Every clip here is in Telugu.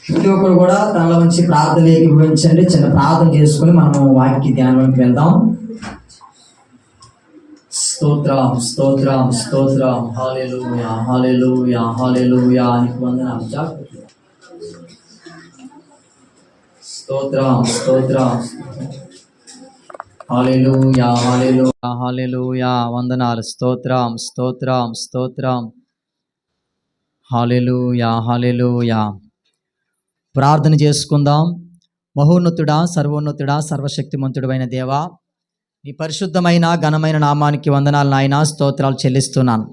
ప్రతి ఒక్కరు కూడా తనలో నుంచి ప్రార్థన ఏకీభవించండి. చిన్న ప్రార్థన చేసుకుని మనము వాక్య ధ్యానంలోకి వెళ్దాం. స్తోత్రం స్తోత్రం స్తోత్రం. హల్లెలూయా హల్లెలూయా హల్లెలూయా. నీకు వందనాలు. స్తోత్రం స్తోత్రం. హల్లెలూయా హల్లెలూయా హల్లెలూయా. వందనాలు. స్తోత్రం స్తోత్రం స్తోత్రం. హల్లెలూయా హల్లెలూయా. ప్రార్థన చేసుకుందాం. మహోన్నతుడా, సర్వోన్నతుడా, సర్వశక్తిమంతుడైన దేవా, నీ పరిశుద్ధమైన ఘనమైన నామానికి వందనాలు నాయనా. స్తోత్రాలు చెల్లిస్తున్నాను.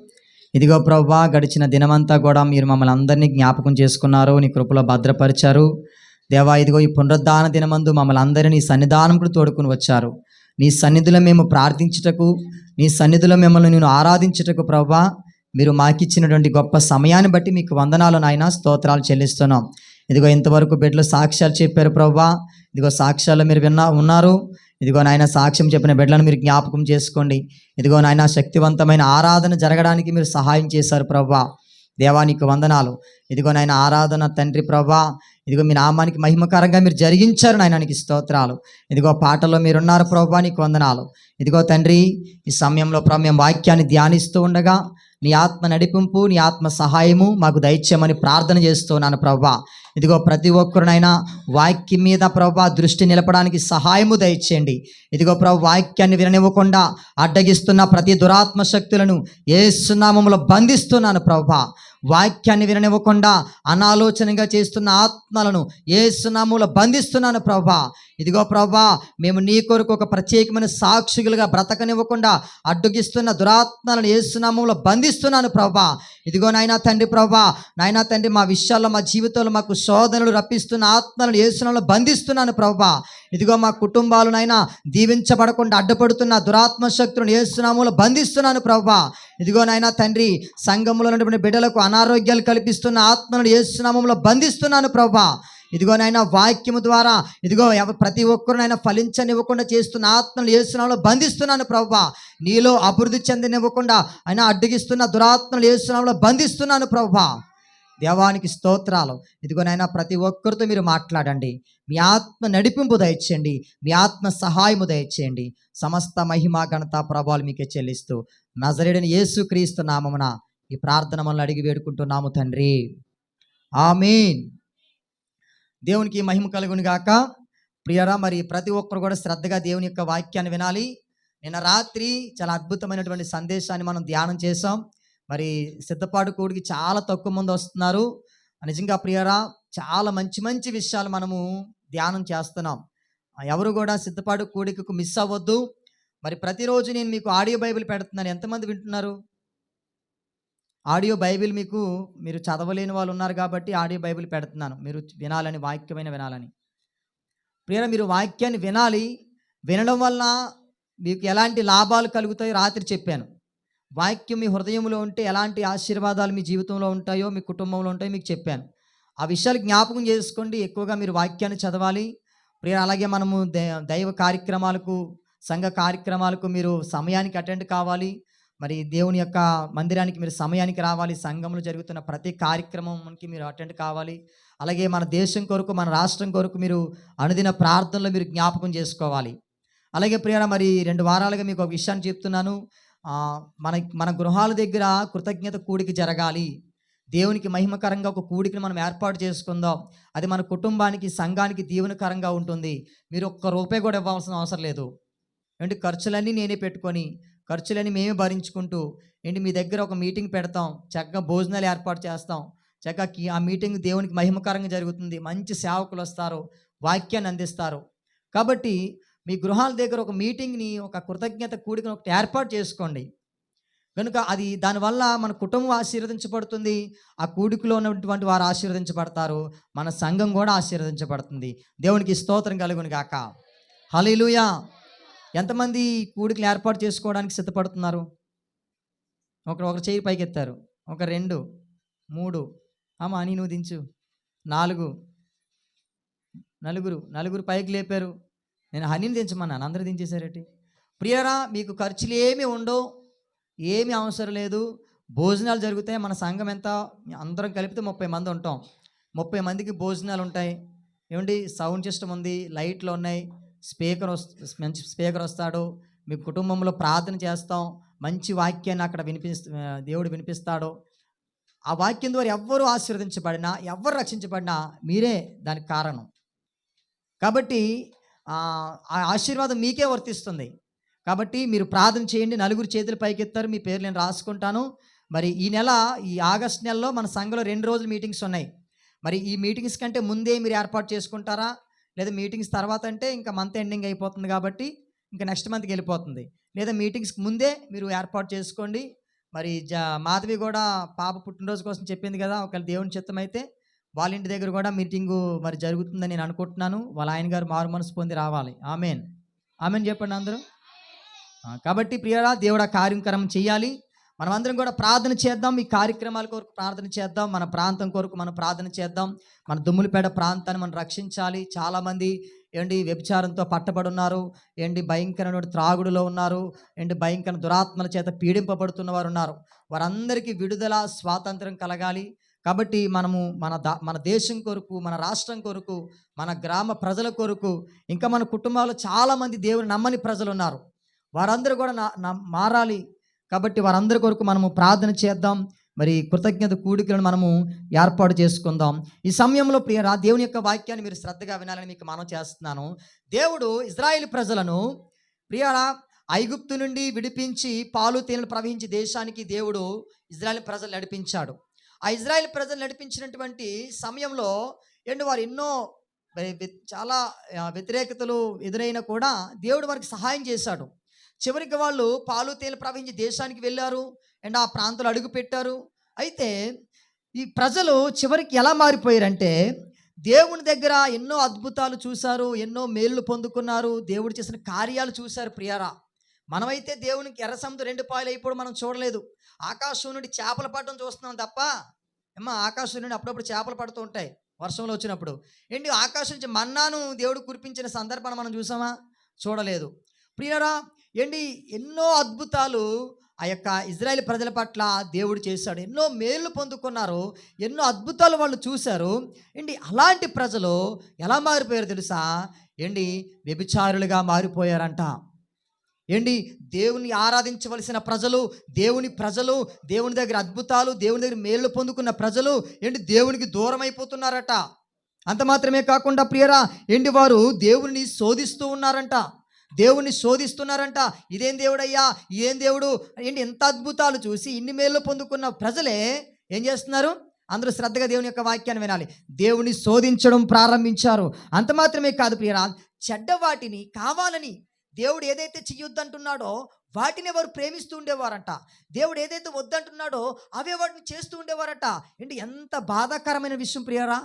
ఇదిగో ప్రభువా, గడిచిన దినమంతా కూడా మీరు మమ్మల్ని అందరినీ జ్ఞాపకం చేసుకున్నారు, నీ కృపలో భద్రపరిచారు దేవా. ఇదిగో ఈ పునరుద్ధాన దినమందు మమ్మల్ని అందరినీ నీ సన్నిధానంకు తోడుకుని వచ్చారు. నీ సన్నిధిలో మేము ప్రార్థించుటకు, నీ సన్నిధిలో మిమ్మల్ని నేను ఆరాధించుటకు ప్రభువా, మీరు మాకిచ్చినటువంటి గొప్ప సమయాన్ని బట్టి మీకు వందనాలు నాయనా. స్తోత్రాలు చెల్లిస్తున్నాం. ఇదిగో ఇంతవరకు బిడ్డలు సాక్ష్యాలు చెప్పారు ప్రభువా. ఇదిగో సాక్ష్యాలు మీరు ఉన్నారు. ఇదిగో నాయన సాక్ష్యం చెప్పిన బిడ్డలను మీరు జ్ఞాపకం చేసుకోండి. ఇదిగో నాయన శక్తివంతమైన ఆరాధన జరగడానికి మీరు సహాయం చేశారు ప్రభువా. దేవా నీకు వందనాలు. ఇదిగో నాయన ఆరాధన తండ్రి ప్రభువా, ఇదిగో మీ నామానికి మహిమకరంగా మీరు జరిగించారు నాయన, నీకు స్తోత్రాలు. ఇదిగో పాటల్లో మీరున్నారు ప్రభువా, నీకు వందనాలు. ఇదిగో తండ్రి, ఈ సమయంలో ప్రభు మేము వాక్యాన్ని ధ్యానిస్తూ ఉండగా నీ ఆత్మ నడిపింపు, నీ ఆత్మ సహాయము మాకు దయచేయమని ప్రార్థన చేస్తున్నాను ప్రభువా. ఇదిగో ప్రతి ఒక్కరినైనా వాక్యం మీద ప్రభువా దృష్టి నిలపడానికి సహాయము దయచేయండి. ఇదిగో ప్రభు వాక్యాన్ని విననివ్వకుండా అడ్డగిస్తున్న ప్రతి దురాత్మ శక్తులను యేసు నామములో బంధిస్తున్నాను ప్రభువా. వాక్యాన్ని విననివ్వకుండా అనాలోచనగా చేస్తున్న ఆత్మలను యేసు నామములో బంధిస్తున్నాను ప్రభువా. ఇదిగో ప్రభువా, మేము నీ కొరకు ఒక ప్రత్యేకమైన సాక్షులుగా బ్రతకనివ్వకుండా అడ్డుగిస్తున్న దురాత్మలను యేసు నామములో బంధిస్తున్నాను ప్రభువా. ఇదిగో నాయనా తండ్రి ప్రభువా, నాయనా తండ్రి, మా విషయాల్లో మా జీవితంలో మాకు శోధనలు రప్పిస్తున్న ఆత్మలను యేసు నామములో బంధిస్తున్నాను ప్రభువా. ఇదిగో మా కుటుంబాలు నాయనా దీవించబడకుండా అడ్డుపడుతున్న దురాత్మ శక్తులను యేసు నామములో బంధిస్తున్నాను ప్రభువా. ఇదిగో నాయనా తండ్రి, సంఘములో ఉన్నటువంటి బిడ్డలకు అనారోగ్యాలు కల్పిస్తున్న ఆత్మలను యేసు నామములో బంధిస్తున్నాను ప్రభువా. ఇదిగో నాయన వాక్యము ద్వారా ఇదిగో ప్రతి ఒక్కరునైనా ఫలించనివ్వకుండా చేస్తున్న ఆత్మలు యేసు నామములో బంధిస్తున్నాను ప్రభువా. నీలో అభివృద్ధి చెందనివ్వకుండా అయినా అడ్డగిస్తున్న దురాత్మలు యేసు నామములో బంధిస్తున్నాను ప్రభువా. దేవానికి స్తోత్రాలు. ఇదిగో నాయన ప్రతి ఒక్కరితో మీరు మాట్లాడండి. మీ ఆత్మ నడిపింపు దయచేయండి, మీ ఆత్మ సహాయము దయచేయండి. సమస్త మహిమ ఘనత ప్రభావాలు మీకే చెల్లిస్తూ నజరేయుడైన యేసుక్రీస్తు నామమున ఈ ప్రార్థన మనల్ని అడిగి వేడుకుంటున్నాము తండ్రి, ఆమేన్. దేవునికి మహిమ కలుగును గాక. ప్రియరా, మరి ప్రతి ఒక్కరు కూడా శ్రద్ధగా దేవుని యొక్క వాక్యాన్ని వినాలి. నిన్న రాత్రి చాలా అద్భుతమైనటువంటి సందేశాన్ని మనం ధ్యానం చేసాం. మరి సిద్ధపాటు కూడికి చాలా తక్కువ మంది వస్తున్నారు. నిజంగా ప్రియరా, చాలా మంచి మంచి విషయాలు మనము ధ్యానం చేస్తున్నాం. ఎవరు కూడా సిద్ధపాటు కూడికకు మిస్ అవ్వద్దు. మరి ప్రతిరోజు నేను మీకు ఆడియో బైబిల్ పెడుతున్నాను. ఎంతమంది వింటున్నారు? ఆడియో బైబిల్ మీరు చదవలేని వాళ్ళు ఉన్నారు కాబట్టి ఆడియో బైబిల్ పెడుతున్నాను, మీరు వినాలని, వాక్యమైన వినాలని. ప్రియరా, మీరు వాక్యాన్ని వినాలి. వినడం వల్ల మీకు ఎలాంటి లాభాలు కలుగుతాయో రాత్రి చెప్పాను. వాక్యం మీ హృదయంలో ఉంటే ఎలాంటి ఆశీర్వాదాలు మీ జీవితంలో ఉంటాయో, మీ కుటుంబంలో ఉంటాయో మీకు చెప్పాను. ఆ విషయాలు జ్ఞాపకం చేసుకోండి. ఎక్కువగా మీరు వాక్యాన్ని చదవాలి. ప్రియరా, అలాగే మనము దైవ కార్యక్రమాలకు, సంఘ కార్యక్రమాలకు మీరు సమయానికి అటెండ్ కావాలి. మరి దేవుని యొక్క మందిరానికి మీరు సమయానికి రావాలి. సంఘంలో జరుగుతున్న ప్రతి కార్యక్రమానికి మీరు అటెండ్ కావాలి. అలాగే మన దేశం కొరకు, మన రాష్ట్రం కొరకు మీరు అనుదిన ప్రార్థనలో మీరు జ్ఞాపకం చేసుకోవాలి. అలాగే ప్రియరా, మరి 2 వారాలుగా మీకు ఒక విషయాన్ని చెప్తున్నాను. మన గృహాల దగ్గర కృతజ్ఞత కూడిక జరగాలి. దేవునికి మహిమకరంగా ఒక కూడికను మనం ఏర్పాటు చేసుకుందాం. అది మన కుటుంబానికి, సంఘానికి దీవెనకరంగా ఉంటుంది. మీరు ఒక్క రూపాయి కూడా ఇవ్వాల్సిన అవసరం లేదు. ఏంటి, ఖర్చులన్నీ నేనే పెట్టుకొని, ఖర్చులన్నీ మేమే భరించుకుంటూ, ఏంటి మీ దగ్గర ఒక మీటింగ్ పెడతాం, చక్కగా భోజనాలు ఏర్పాటు చేస్తాం, చక్కగా ఆ మీటింగ్ దేవునికి మహిమకరంగా జరుగుతుంది. మంచి సేవకులు వస్తారు, వాక్యాన్ని అందిస్తారు. కాబట్టి మీ గృహాల దగ్గర ఒక మీటింగ్ని, ఒక కృతజ్ఞత కూడికను ఒకటి ఏర్పాటు చేసుకోండి. కనుక అది దానివల్ల మన కుటుంబం ఆశీర్వదించబడుతుంది, ఆ కూడికలో ఉన్నటువంటి వారు ఆశీర్వదించబడతారు, మన సంఘం కూడా ఆశీర్వదించబడుతుంది. దేవునికి స్తోత్రం కలుగును గాక. హల్లెలూయా. ఎంతమంది కూడికలు ఏర్పాటు చేసుకోవడానికి సిద్ధపడుతున్నారు? ఒకరు చేయి పైకెత్తారు. 1 2 3 అమ్మ అని నువ్వు దించు. 4 నలుగురు పైకి లేపారు. నేను హనీని దించమన్నాను, అందరూ దించేశారేంటి? ప్రియరా, మీకు ఖర్చులు ఏమీ ఉండవు, ఏమీ అవసరం లేదు. భోజనాలు జరుగుతాయి. మన సంఘం ఎంత, అందరం కలిపితే 30 మంది ఉంటాం. 30 మందికి భోజనాలు ఉంటాయి. ఏమండి సౌండ్ సిస్టమ్ ఉంది, లైట్లు ఉన్నాయి, మంచి స్పీకర్ వస్తాడు. మీ కుటుంబంలో ప్రార్థన చేస్తాం. మంచి వాక్యాన్ని అక్కడ దేవుడు వినిపిస్తాడు. ఆ వాక్యం ద్వారా ఎవ్వరు ఆశీర్వదించబడినా, ఎవ్వరు రక్షించబడినా మీరే దానికి కారణం. కాబట్టి ఆ ఆశీర్వాదం మీకే వర్తిస్తుంది. కాబట్టి మీరు ప్రార్థన చేయండి. నలుగురు చేతులు పైకెత్తారు, మీ పేర్లు నేను రాసుకుంటాను. మరి ఈ నెల, ఈ ఆగస్ట్ నెలలో మన సంఘంలో 2 రోజులు మీటింగ్స్ ఉన్నాయి. మరి ఈ మీటింగ్స్ కంటే ముందే మీరు ఏర్పాటు చేసుకుంటారా, లేదా మీటింగ్స్ తర్వాత అంటే ఇంకా మంత్ ఎండింగ్ అయిపోతుంది కాబట్టి ఇంకా నెక్స్ట్ మంత్కి వెళ్ళిపోతుంది, లేదా మీటింగ్స్కి ముందే మీరు ఏర్పాటు చేసుకోండి. మరి మాధవి కూడా పాప పుట్టినరోజు కోసం చెప్పింది కదా, ఒకవేళ దేవుని చిత్తం అయితే వాళ్ళ ఇంటి దగ్గర కూడా మీటింగు మరి జరుగుతుందని నేను అనుకుంటున్నాను. వాళ్ళ ఆయన గారు మారు మనసు పొంది రావాలి. ఆమెన్, ఆమెన్ చెప్పండి అందరూ. కాబట్టి ప్రియరా, దేవుడు ఆ కార్యక్రమం చేయాలి. మనమందరం కూడా ప్రార్థన చేద్దాం. ఈ కార్యక్రమాల కొరకు ప్రార్థన చేద్దాం. మన ప్రాంతం కొరకు మనం ప్రార్థన చేద్దాం. మన దుమ్ములపేట ప్రాంతాన్ని మనం రక్షించాలి. చాలామంది ఏంటి వ్యభిచారంతో పట్టబడి ఉన్నారు, ఏంటి భయంకరమైన త్రాగుడులో ఉన్నారు, ఏంటి భయంకర దురాత్మల చేత పీడింపబడుతున్న వారు ఉన్నారు. వారందరికీ విడుదల, స్వాతంత్రం కలగాలి. కాబట్టి మనము మన దేశం కొరకు, మన రాష్ట్రం కొరకు, మన గ్రామ ప్రజల కొరకు, ఇంకా మన కుటుంబాల్లో చాలామంది దేవుని నమ్మని ప్రజలు ఉన్నారు. వారందరూ కూడా మారాలి. కాబట్టి వారందరి కొరకు మనము ప్రార్థన చేద్దాం. మరి కృతజ్ఞత కూడికలను మనము ఏర్పాటు చేసుకుందాం. ఈ సమయంలో ప్రియరా, దేవుని యొక్క వాక్యాన్ని మీరు శ్రద్ధగా వినాలని మీకు మనం చేస్తున్నాను. దేవుడు ఇజ్రాయేల్ ప్రజలను ప్రియరా ఐగుప్తు నుండి విడిపించి పాలు తేనెలు ప్రవహించి దేశానికి దేవుడు ఇజ్రాయేల్ ప్రజలు నడిపించాడు. ఆ ఇజ్రాయేల్ ప్రజలు నడిపించినటువంటి సమయంలో వారు ఎన్నో చాలా వ్యతిరేకతలు ఎదురైనా కూడా దేవుడు వారికి సహాయం చేశాడు. చివరికి వాళ్ళు పాలు తేనెలు ప్రవహించి దేశానికి వెళ్ళారు అండ్ ఆ ప్రాంతాలు అడుగు పెట్టారు. అయితే ఈ ప్రజలు చివరికి ఎలా మారిపోయారంటే, దేవుని దగ్గర ఎన్నో అద్భుతాలు చూశారు, ఎన్నో మేళ్ళు పొందుకున్నారు, దేవుడు చేసిన కార్యాలు చూశారు. ప్రియారా, మనమైతే దేవునికి ఎర్ర సముద్రం 2 పాయలు అయిపోవడం మనం చూడలేదు. ఆకాశం నుండి చేపలు పడడం చూస్తున్నాం తప్ప, ఆకాశం నుండి అప్పుడప్పుడు చేపలు పడుతూ ఉంటాయి వర్షంలో వచ్చినప్పుడు. ఆకాశం నుంచి మన్నాను దేవుడు కురిపించిన సందర్భాన్ని మనం చూసామా? చూడలేదు. ప్రియారా, ఎన్నో అద్భుతాలు ఆ యొక్క ఇజ్రాయేల్ ప్రజల పట్ల దేవుడు చేశాడు. ఎన్నో మేళ్ళు పొందుకున్నారు, ఎన్నో అద్భుతాలు వాళ్ళు చూశారు. అలాంటి ప్రజలు ఎలా మారిపోయారు తెలుసా? వ్యభిచారులుగా మారిపోయారంట. దేవుని ఆరాధించవలసిన ప్రజలు, దేవుని దగ్గర అద్భుతాలు, దేవుని దగ్గర మేళ్ళు పొందుకున్న ప్రజలు దేవునికి దూరం అయిపోతున్నారట. అంత మాత్రమే కాకుండా ప్రియరా, వారు దేవుని శోధిస్తూ ఉన్నారంట. దేవుణ్ణి శోధిస్తున్నారంట. ఇదేం దేవుడయ్యా, ఇదేం దేవుడు, ఎంత అద్భుతాలు చూసి ఇన్ని మేళ్ళు పొందుకున్న ప్రజలే ఏం చేస్తున్నారు? అందరూ శ్రద్ధగా దేవుని యొక్క వాక్యాన్ని వినాలి. దేవుని శోధించడం ప్రారంభించారు. అంత మాత్రమే కాదు ప్రియరా, చెడ్డ వాటిని కావాలని దేవుడు ఏదైతే చెయ్యొద్దంటున్నాడో వాటిని వారు ప్రేమిస్తూ ఉండేవారంట. దేవుడు ఏదైతే వద్దంటున్నాడో అవే వాటిని చేస్తూ ఉండేవారట. ఎంత బాధాకరమైన విషయం ప్రియరా.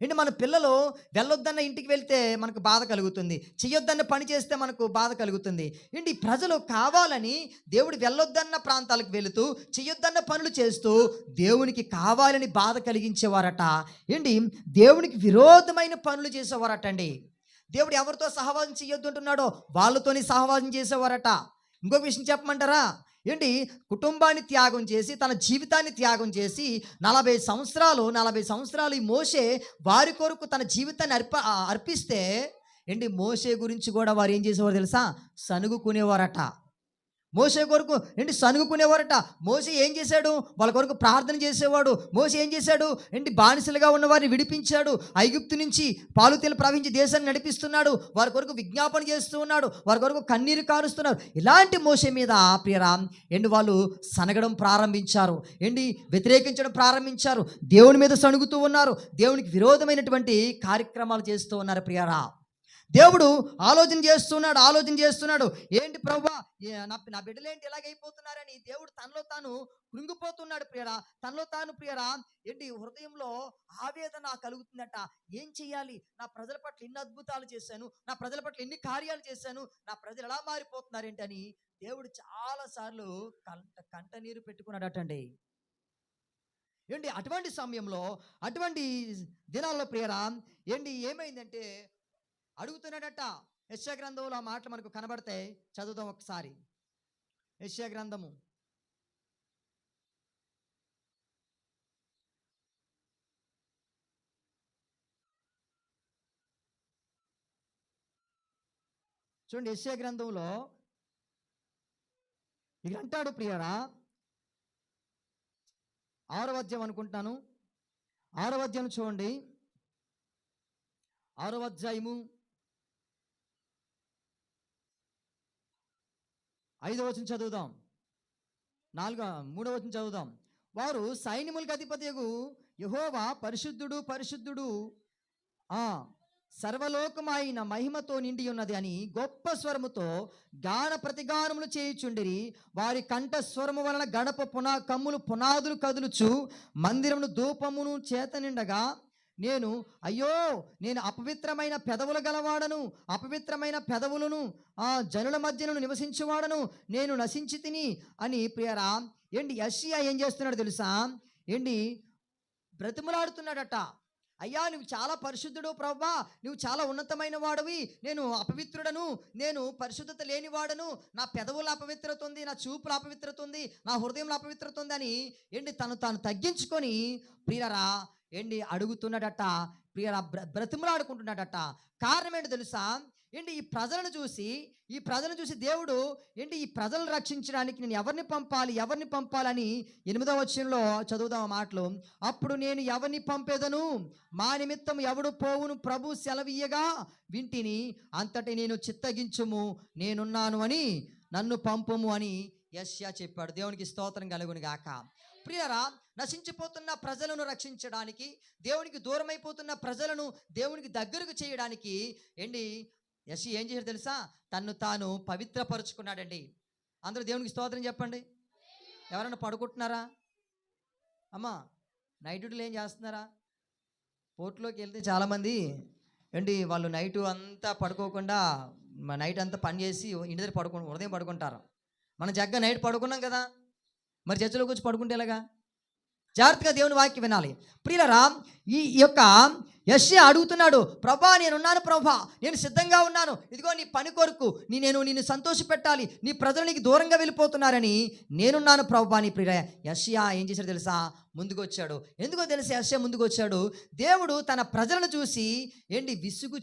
మన పిల్లలు వెళ్ళొద్దన్న ఇంటికి వెళ్తే మనకు బాధ కలుగుతుంది, చెయ్యొద్దన్న పని చేస్తే మనకు బాధ కలుగుతుంది. ప్రజలు కావాలని దేవుడు వెళ్ళొద్దన్న ప్రాంతాలకు వెళుతూ చెయ్యొద్దన్న పనులు చేస్తూ దేవునికి కావాలని బాధ కలిగించేవారట. దేవునికి విరోధమైన పనులు చేసేవారట. దేవుడు ఎవరితో సహవాసం చెయ్యొద్దు అంటున్నాడో వాళ్ళతోని సహవాసం చేసేవారట. ఇంకొక విషయం చెప్పమంటారా? కుటుంబాన్ని త్యాగం చేసి, తన జీవితాన్ని త్యాగం చేసి 40 సంవత్సరాలు ఈ మోషే వారి కొరకు తన జీవితాన్ని అర్పిస్తే మోషే గురించి కూడా వారు ఏం చేసేవారు తెలుసా? సనుగుకునేవారట. మోషే కొరకు సనుగుకునేవారట. మోషే ఏం చేశాడు? వాళ్ళ కొరకు ప్రార్థన చేసేవాడు. మోషే ఏం చేశాడు? బానిసలుగా ఉన్న వారిని విడిపించాడు. ఐగుప్తు నుంచి పాలు తేనెలు ప్రవహించి దేశాన్ని నడిపిస్తున్నాడు. వారి కొరకు విజ్ఞాపన చేస్తూ ఉన్నాడు. వారి కొరకు కన్నీరు కారుస్తున్నారు. ఇలాంటి మోషే మీద ప్రియరా వాళ్ళు సనగడం ప్రారంభించారు. వ్యతిరేకించడం ప్రారంభించారు. దేవుని మీద సణుగుతూ ఉన్నారు. దేవునికి విరోధమైనటువంటి కార్యక్రమాలు చేస్తూ ఉన్నారు. ప్రియరా, దేవుడు ఆలోచన చేస్తున్నాడు. ప్రభువా, నా బిడ్డలేంటి ఎలాగైపోతున్నారని దేవుడు తనలో తాను కృంగిపోతున్నాడు. ప్రియరా, హృదయంలో ఆవేదన కలుగుతుందట. ఏం చెయ్యాలి? నా ప్రజల పట్ల ఎన్ని అద్భుతాలు చేశాను, నా ప్రజల పట్ల ఎన్ని కార్యాలు చేశాను, నా ప్రజలు ఎలా మారిపోతున్నారేంటని దేవుడు చాలా సార్లు కంట నీరు పెట్టుకున్నాడటండి. అటువంటి సమయంలో, అటువంటి దినాల్లో ప్రియరా ఏమైందంటే అడుగుతున్నాడట. యెషయా గ్రంథంలో ఆ మాటలు మనకు కనబడతాయి. చదువుదాం ఒకసారి. యెషయా గ్రంథము చూడండి యెషయా గ్రంథంలో ఇక్కడ అంటాడు ప్రియారా, 6వ అధ్యాయం అనుకుంటాను, 6వ అధ్యాయం చూడండి, 6వ అధ్యాయము 5వ వచనం చదువుదాం, 3వ వచనం చదువుదాం. వారు సైన్యములకు అధిపతియగు యెహోవా పరిశుద్ధుడు పరిశుద్ధుడు, సర్వలోకమైన మహిమతో నిండి ఉన్నది అని గొప్ప స్వరముతో గాన ప్రతిగానములు చేయుచుండిరి. వారి కంఠ స్వరము వలన గడప కమ్ములు పునాదులు కదులుచు మందిరమును ధూపమును చేత నిండగా, నేను అయ్యో నేను అపవిత్రమైన పెదవులు గలవాడను, అపవిత్రమైన పెదవులను జనుల మధ్యను నివసించువాడను, నేను నశించి తిని అని ప్రియరా ఏంటి యెషయా ఏం చేస్తున్నాడు తెలుసా? ఏంటి బ్రతిమలాడుతున్నాడట. అయ్యా నువ్వు చాలా పరిశుద్ధుడు ప్రభువా, నువ్వు చాలా ఉన్నతమైన వాడివి, నేను అపవిత్రుడను, నేను పరిశుద్ధత లేనివాడను, నా పెదవుల అపవిత్రత ఉంది, నా చూపుల అపవిత్రత ఉంది, నా హృదయంలో అపవిత్రత ఉంది అని ఏంటి తాను తగ్గించుకొని ప్రియరా ఏంటి అడుగుతున్నాడట, ప్రియరా బ్రతిమలాడుకుంటున్నాడట. కారణం ఏంటి తెలుసా? ఏంటి ఈ ప్రజలను చూసి దేవుడు ఏంటి ఈ ప్రజలను రక్షించడానికి నేను ఎవరిని పంపాలని 8వ వచనంలో చదువుదాం మాటలు. అప్పుడు నేను ఎవరిని పంపేదను, మా నిమిత్తం ఎవడు పోవును, ప్రభు సెలవీయగా వింటిని, అంతటి నేను చిత్తగించుము, నేనున్నాను అని నన్ను పంపుము అని యెషయా చెప్పాడు. దేవునికి స్తోత్రం కలుగును గాక. ప్రియరా నశించిపోతున్న ప్రజలను రక్షించడానికి, దేవునికి దూరమైపోతున్న ప్రజలను దేవునికి దగ్గరకు చేయడానికి ఏంటి యెషయా ఏం చేశాడు తెలుసా? తన్ను తాను పవిత్రపరుచుకున్నాడండి. అందరూ దేవునికి స్తోత్రం చెప్పండి. ఎవరైనా పడుకుంటున్నారా అమ్మా? నైట్ డ్యూటీలు ఏం చేస్తున్నారా? పోర్టులోకి వెళ్తే చాలామంది ఏంటి వాళ్ళు నైటు అంతా పడుకోకుండా నైట్ అంతా పని చేసి ఇంటి దగ్గర ఉదయం పడుకుంటారు. మనం జగ్గా నైట్ పడుకున్నాం కదా, మరి చర్చలోకి వచ్చి పడుకుంటే ఎలాగా? జాగ్రత్తగా దేవుని వాక్యం వినాలి. ప్రియులారా ఈ యొక్క యెషయా అడుగుతున్నాడు, ప్రభా నేనున్నాను ప్రభా, నేను సిద్ధంగా ఉన్నాను, ఇదిగో నీ పని కొరకు నిన్ను సంతోషపెట్టాలి, నీ ప్రజలు నీకు దూరంగా వెళ్ళిపోతున్నారని నేనున్నాను ప్రభా అని. ప్రియ యెషయా ఏం చేశాడు తెలుసా? ముందుకు వచ్చాడు. ఎందుకో తెలుసా యెషయా ముందుకు వచ్చాడు? దేవుడు తన ప్రజలను చూసి ఏంటి విసుగు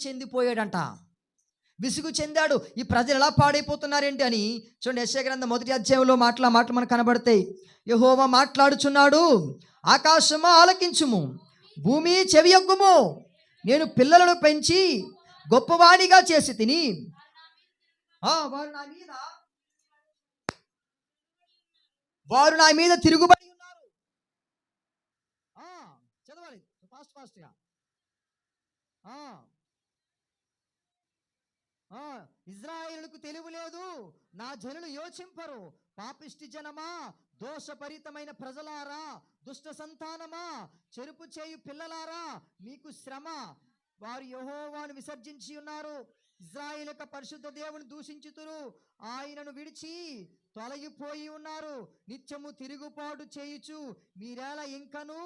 చెందాడు. ఈ ప్రజలు ఎలా పాడైపోతున్నారేంటి అని. చూడండి యెషయా గ్రంథం 1వ అధ్యాయంలో మాటలు మనకు కనబడతాయి. యెహోవా మాట్లాడుచున్నాడు, ఆకాశమా ఆలకించుము, భూమి చెవియొగ్గుము, నేను పిల్లలను పెంచి గొప్పవాడిగా చేసి తిని వారు నా మీద తిరుగుబడి ఉన్నారు. చదవాలి ఫాస్ట్గా. ఇజ్రాయేలుకు తెలివి లేదు, నా జనులు యోచింపరు. పాపిష్టి జనమా, దోషభరితమైన ప్రజలారా, దుష్ట సంతానమా, చెరుపు చేయు పిల్లలారా, మీకు శ్రమ. వారు యెహోవాను విసర్జించి ఉన్నారు, ఇజ్రాయేలు యొక్క పరిశుద్ధ దేవుని దూషించుతురు, ఆయనను విడిచి తొలగిపోయి ఉన్నారు. నిత్యము తిరుగుబాటు చేయుచు మీరేలా ఇంకను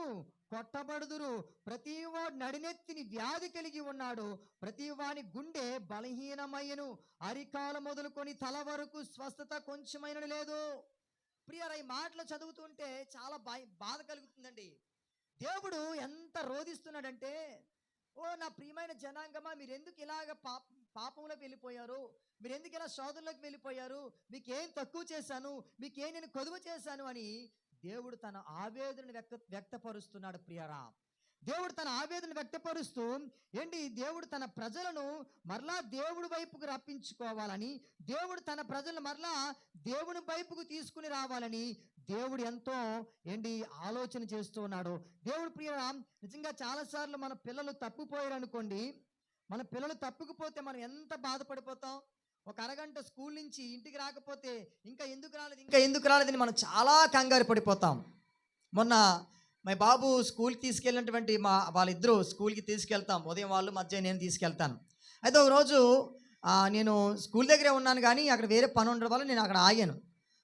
కొట్టబడుదురు. ప్రతివాడు నడినెత్తిని వ్యాధి కలిగి ఉన్నాడు, ప్రతివాని గుండె బలహీనమయ్యను, అరికాల మొదలుకొని తల వరకు స్వస్థత కొంచెమైన లేదు. ప్రియరా ఈ మాటలు చదువుతుంటే చాలా బాధ కలుగుతుందండి. దేవుడు ఎంత రోధిస్తున్నాడంటే, ఓ నా ప్రియమైన జనాంగమా, మీరెందుకు ఇలాగ పాపంలోకి వెళ్ళిపోయారు, మీరెందుకు ఇలా శోధనలోకి వెళ్ళిపోయారు, మీకేం తక్కువ చేశాను, మీకేం నేను కొదువ చేశాను అని దేవుడు తన ఆవేదనను వ్యక్తపరుస్తున్నాడు. ప్రియరా దేవుడు తన ఆవేదన వ్యక్తపరుస్తూ ఏంటి దేవుడు తన ప్రజలను మరలా దేవుడి వైపుకు రప్పించుకోవాలని, దేవుడు తన ప్రజలను మరలా దేవుని వైపుకు తీసుకుని రావాలని దేవుడు ఎంతో ఆలోచన చేస్తూ ఉన్నాడు. దేవుడు ప్రియరా నిజంగా చాలాసార్లు మన పిల్లలు తప్పిపోయారు అనుకోండి, మన పిల్లలు తప్పుకుపోతే మనం ఎంత బాధపడిపోతాం. ఒక అరగంట స్కూల్ నుంచి ఇంటికి రాకపోతే ఇంకా ఎందుకు రాలేదని మనం చాలా కంగారు పడిపోతాం. మొన్న మా బాబు స్కూల్కి తీసుకెళ్ళినటువంటి వాళ్ళిద్దరూ స్కూల్కి తీసుకెళ్తాం, ఉదయం వాళ్ళు మధ్యాహ్నం నేను తీసుకెళ్తాను. అయితే ఒకరోజు నేను స్కూల్ దగ్గరే ఉన్నాను కానీ అక్కడ వేరే పని ఉండడం వల్ల నేను అక్కడ ఆగాను.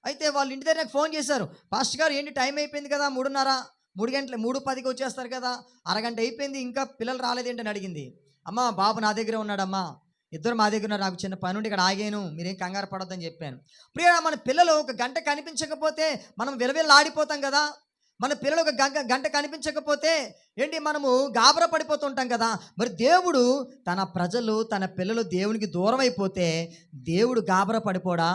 అయితే వాళ్ళు ఇంటి దగ్గర నాకు ఫోన్ చేశారు, పాస్టర్ గారు ఏంటి టైం అయిపోయింది కదా, 3:10కి వచ్చేస్తారు కదా, అరగంట అయిపోయింది ఇంకా పిల్లలు రాలేదేంటి అని అడిగింది. అమ్మ బాబు నా దగ్గరే ఉన్నాడమ్మా, ఇద్దరు మా దగ్గర ఉన్నారు, నాకు చిన్న పని ఉండి ఇక్కడ ఆగాను, మీరేం కంగారు పడొద్దని చెప్పాను. ప్రియా మన పిల్లలు ఒక గంట కనిపించకపోతే మనం విలవిల్లాడిపోతాం కదా. మన పిల్లలు ఒక గంట కనిపించకపోతే ఏంటి మనము గాబరా పడిపోతుంటాం కదా. మరి దేవుడు తన ప్రజలు తన పిల్లలు దేవునికి దూరం అయిపోతే దేవుడు గాబరా పడిపోడా?